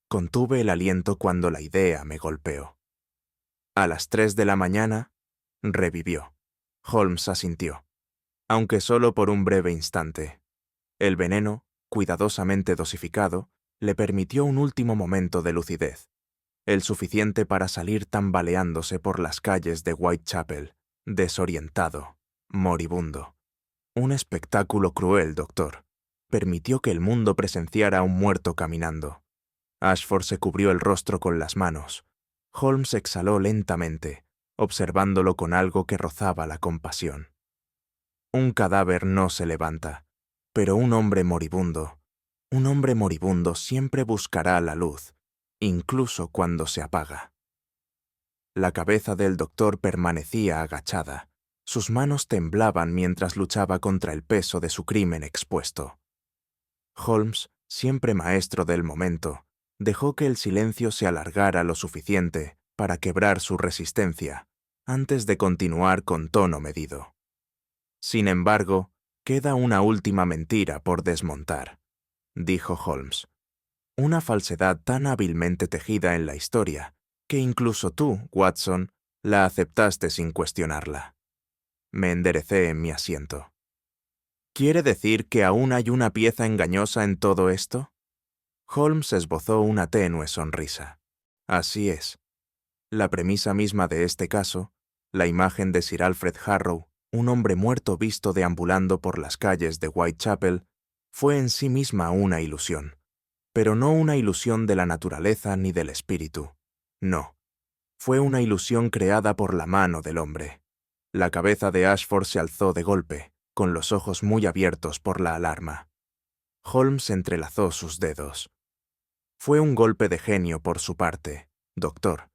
Contuve el aliento cuando la idea me golpeó. A las 3 de la mañana, revivió. Holmes asintió, aunque solo por un breve instante. El veneno, cuidadosamente dosificado, le permitió un último momento de lucidez, el suficiente para salir tambaleándose por las calles de Whitechapel, desorientado, moribundo. Un espectáculo cruel, doctor. Permitió que el mundo presenciara a un muerto caminando. Ashford se cubrió el rostro con las manos. Holmes exhaló lentamente, observándolo con algo que rozaba la compasión. Un cadáver no se levanta, pero un hombre moribundo siempre buscará la luz, incluso cuando se apaga. La cabeza del doctor permanecía agachada. Sus manos temblaban mientras luchaba contra el peso de su crimen expuesto. Holmes, siempre maestro del momento, dejó que el silencio se alargara lo suficiente para quebrar su resistencia, antes de continuar con tono medido. Sin embargo, queda una última mentira por desmontar, dijo Holmes. Una falsedad tan hábilmente tejida en la historia, que incluso tú, Watson, la aceptaste sin cuestionarla. Me enderecé en mi asiento. ¿Quiere decir que aún hay una pieza engañosa en todo esto? Holmes esbozó una tenue sonrisa. Así es. La premisa misma de este caso, la imagen de Sir Alfred Harrow, un hombre muerto visto deambulando por las calles de Whitechapel, fue en sí misma una ilusión, pero no una ilusión de la naturaleza ni del espíritu. No, fue una ilusión creada por la mano del hombre. La cabeza de Ashford se alzó de golpe, con los ojos muy abiertos por la alarma. Holmes entrelazó sus dedos. Fue un golpe de genio por su parte, doctor.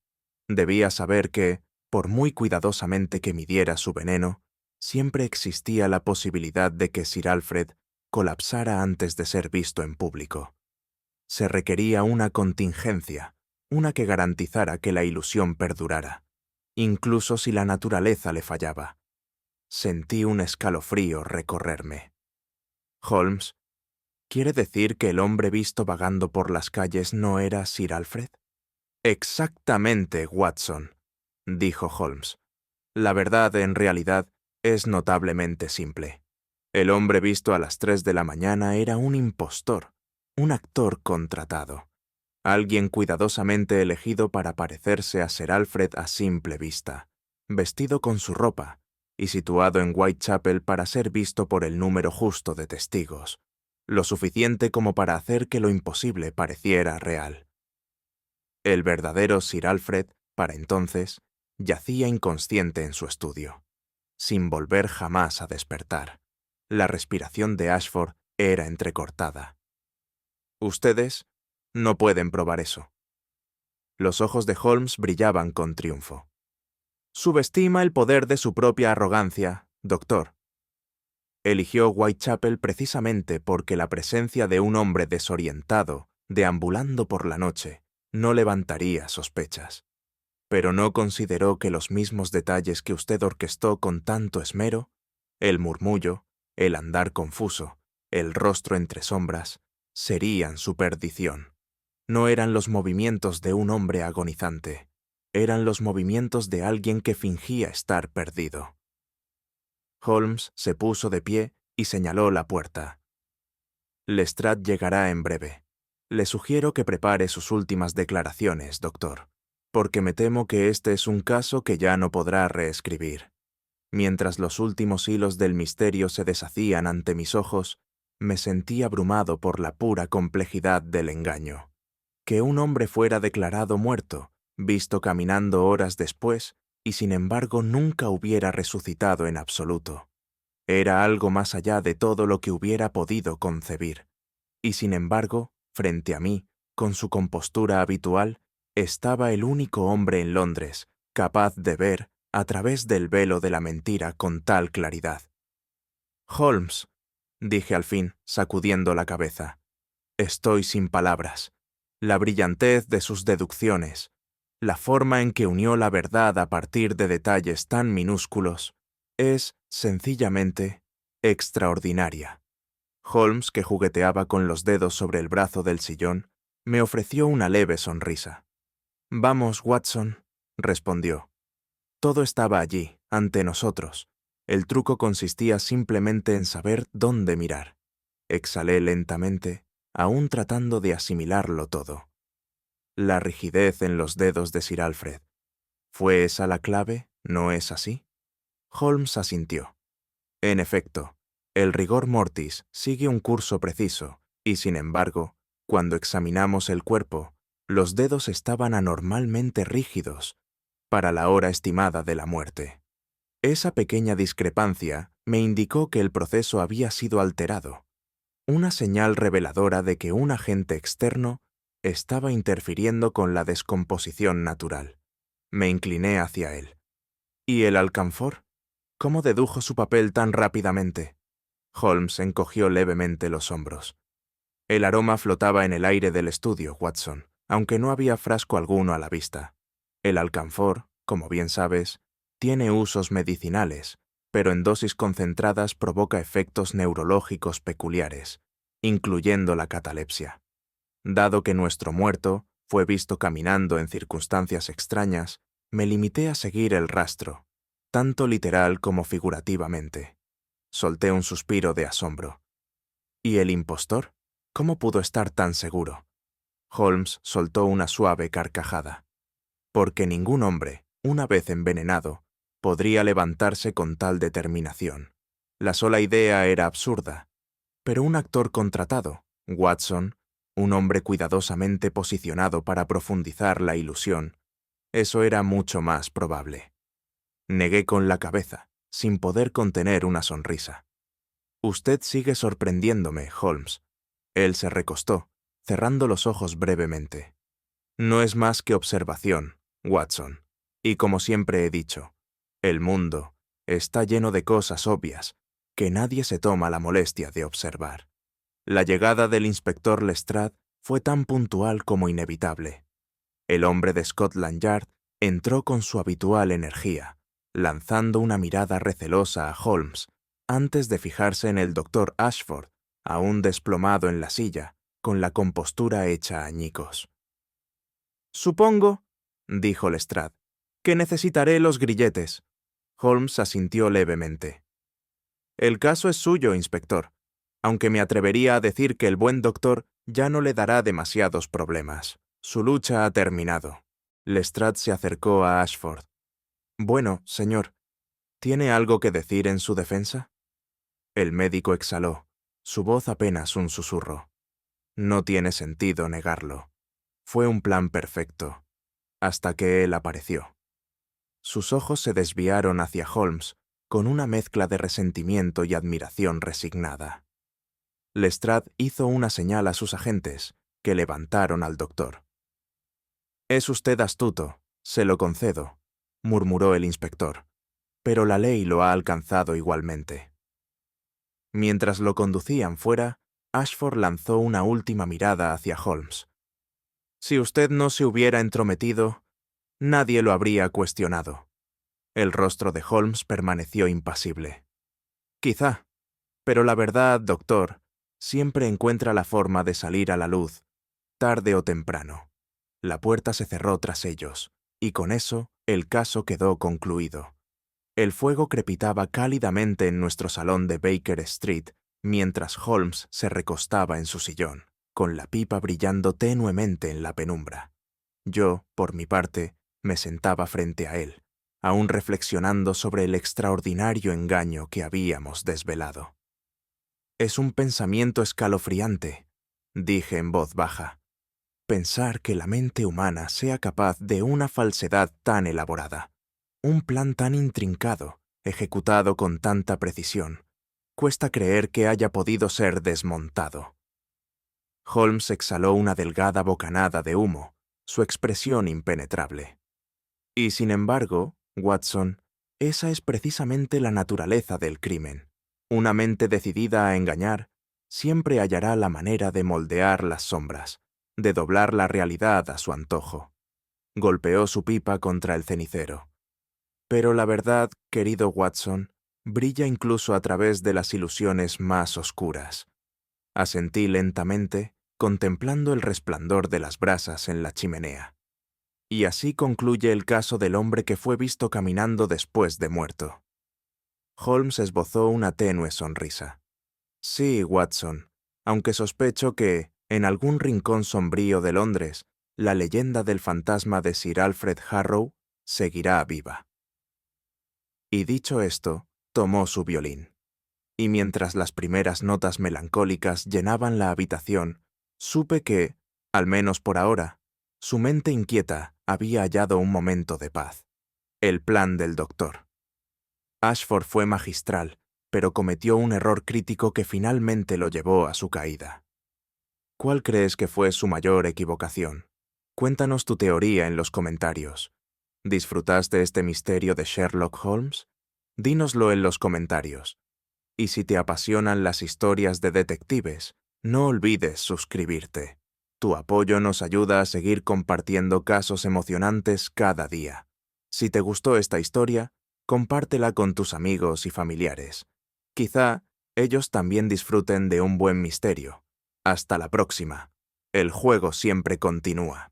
Debía saber que, por muy cuidadosamente que midiera su veneno, siempre existía la posibilidad de que Sir Alfred colapsara antes de ser visto en público. Se requería una contingencia, una que garantizara que la ilusión perdurara, incluso si la naturaleza le fallaba. Sentí un escalofrío recorrerme. Holmes, ¿quiere decir que el hombre visto vagando por las calles no era Sir Alfred? Exactamente, Watson, dijo Holmes. La verdad, en realidad, es notablemente simple. El hombre visto a las 3 de la mañana era un impostor, un actor contratado, alguien cuidadosamente elegido para parecerse a Sir Alfred a simple vista, vestido con su ropa y situado en Whitechapel para ser visto por el número justo de testigos, lo suficiente como para hacer que lo imposible pareciera real. El verdadero Sir Alfred, para entonces, yacía inconsciente en su estudio, sin volver jamás a despertar. La respiración de Ashford era entrecortada. Ustedes no pueden probar eso. Los ojos de Holmes brillaban con triunfo. Subestima el poder de su propia arrogancia, doctor. Eligió Whitechapel precisamente porque la presencia de un hombre desorientado, deambulando por la noche, no levantaría sospechas. Pero no consideró que los mismos detalles que usted orquestó con tanto esmero, el murmullo, el andar confuso, el rostro entre sombras, serían su perdición. No eran los movimientos de un hombre agonizante, eran los movimientos de alguien que fingía estar perdido. Holmes se puso de pie y señaló la puerta. Lestrade llegará en breve. Le sugiero que prepare sus últimas declaraciones, doctor, porque me temo que este es un caso que ya no podrá reescribir. Mientras los últimos hilos del misterio se deshacían ante mis ojos, me sentí abrumado por la pura complejidad del engaño. Que un hombre fuera declarado muerto, visto caminando horas después, y sin embargo nunca hubiera resucitado en absoluto. Era algo más allá de todo lo que hubiera podido concebir. Y sin embargo, frente a mí, con su compostura habitual, estaba el único hombre en Londres capaz de ver a través del velo de la mentira con tal claridad. Holmes, dije al fin, sacudiendo la cabeza, estoy sin palabras. La brillantez de sus deducciones, la forma en que unió la verdad a partir de detalles tan minúsculos, es, sencillamente, extraordinaria. Holmes, que jugueteaba con los dedos sobre el brazo del sillón, me ofreció una leve sonrisa. «Vamos, Watson», respondió. Todo estaba allí, ante nosotros. El truco consistía simplemente en saber dónde mirar. Exhalé lentamente, aún tratando de asimilarlo todo. La rigidez en los dedos de Sir Alfred. ¿Fue esa la clave? ¿No es así? Holmes asintió. En efecto, el rigor mortis sigue un curso preciso, y sin embargo, cuando examinamos el cuerpo, los dedos estaban anormalmente rígidos para la hora estimada de la muerte. Esa pequeña discrepancia me indicó que el proceso había sido alterado, una señal reveladora de que un agente externo estaba interfiriendo con la descomposición natural. Me incliné hacia él. ¿Y el alcanfor? ¿Cómo dedujo su papel tan rápidamente? Holmes encogió levemente los hombros. El aroma flotaba en el aire del estudio, Watson, aunque no había frasco alguno a la vista. El alcanfor, como bien sabes, tiene usos medicinales, pero en dosis concentradas provoca efectos neurológicos peculiares, incluyendo la catalepsia. Dado que nuestro muerto fue visto caminando en circunstancias extrañas, me limité a seguir el rastro, tanto literal como figurativamente. Solté un suspiro de asombro. ¿Y el impostor? ¿Cómo pudo estar tan seguro? Holmes soltó una suave carcajada. Porque ningún hombre, una vez envenenado, podría levantarse con tal determinación. La sola idea era absurda. Pero un actor contratado, Watson, un hombre cuidadosamente posicionado para profundizar la ilusión, eso era mucho más probable. Negué con la cabeza, sin poder contener una sonrisa. Usted sigue sorprendiéndome, Holmes. Él se recostó, cerrando los ojos brevemente. No es más que observación, Watson. Y como siempre he dicho, el mundo está lleno de cosas obvias que nadie se toma la molestia de observar. La llegada del inspector Lestrade fue tan puntual como inevitable. El hombre de Scotland Yard entró con su habitual energía, lanzando una mirada recelosa a Holmes, antes de fijarse en el doctor Ashford, aún desplomado en la silla, con la compostura hecha añicos. «Supongo», dijo Lestrade, «que necesitaré los grilletes». Holmes asintió levemente. «El caso es suyo, inspector, aunque me atrevería a decir que el buen doctor ya no le dará demasiados problemas. Su lucha ha terminado». Lestrade se acercó a Ashford. «Bueno, señor, ¿tiene algo que decir en su defensa?» El médico exhaló, su voz apenas un susurro. «No tiene sentido negarlo. Fue un plan perfecto, hasta que él apareció». Sus ojos se desviaron hacia Holmes con una mezcla de resentimiento y admiración resignada. Lestrade hizo una señal a sus agentes, que levantaron al doctor. «Es usted astuto, se lo concedo», murmuró el inspector, «pero la ley lo ha alcanzado igualmente». Mientras lo conducían fuera, Ashford lanzó una última mirada hacia Holmes. «Si usted no se hubiera entrometido, nadie lo habría cuestionado». El rostro de Holmes permaneció impasible. «Quizá, pero la verdad, doctor, siempre encuentra la forma de salir a la luz, tarde o temprano». La puerta se cerró tras ellos, y con eso el caso quedó concluido. El fuego crepitaba cálidamente en nuestro salón de Baker Street, mientras Holmes se recostaba en su sillón, con la pipa brillando tenuemente en la penumbra. Yo, por mi parte, me sentaba frente a él, aún reflexionando sobre el extraordinario engaño que habíamos desvelado. «Es un pensamiento escalofriante», dije en voz baja. «Pensar que la mente humana sea capaz de una falsedad tan elaborada, un plan tan intrincado, ejecutado con tanta precisión, cuesta creer que haya podido ser desmontado». Holmes exhaló una delgada bocanada de humo, su expresión impenetrable. «Y sin embargo, Watson, esa es precisamente la naturaleza del crimen. Una mente decidida a engañar siempre hallará la manera de moldear las sombras, de doblar la realidad a su antojo». Golpeó su pipa contra el cenicero. «Pero la verdad, querido Watson, brilla incluso a través de las ilusiones más oscuras». Asentí lentamente, contemplando el resplandor de las brasas en la chimenea. «Y así concluye el caso del hombre que fue visto caminando después de muerto». Holmes esbozó una tenue sonrisa. «Sí, Watson, aunque sospecho que, en algún rincón sombrío de Londres, la leyenda del fantasma de Sir Alfred Harrow seguirá viva». Y dicho esto, tomó su violín. Y mientras las primeras notas melancólicas llenaban la habitación, supe que, al menos por ahora, su mente inquieta había hallado un momento de paz. El plan del doctor. Ashford fue magistral, pero cometió un error crítico que finalmente lo llevó a su caída. ¿Cuál crees que fue su mayor equivocación? Cuéntanos tu teoría en los comentarios. ¿Disfrutaste este misterio de Sherlock Holmes? Dínoslo en los comentarios. Y si te apasionan las historias de detectives, no olvides suscribirte. Tu apoyo nos ayuda a seguir compartiendo casos emocionantes cada día. Si te gustó esta historia, compártela con tus amigos y familiares. Quizá ellos también disfruten de un buen misterio. Hasta la próxima. El juego siempre continúa.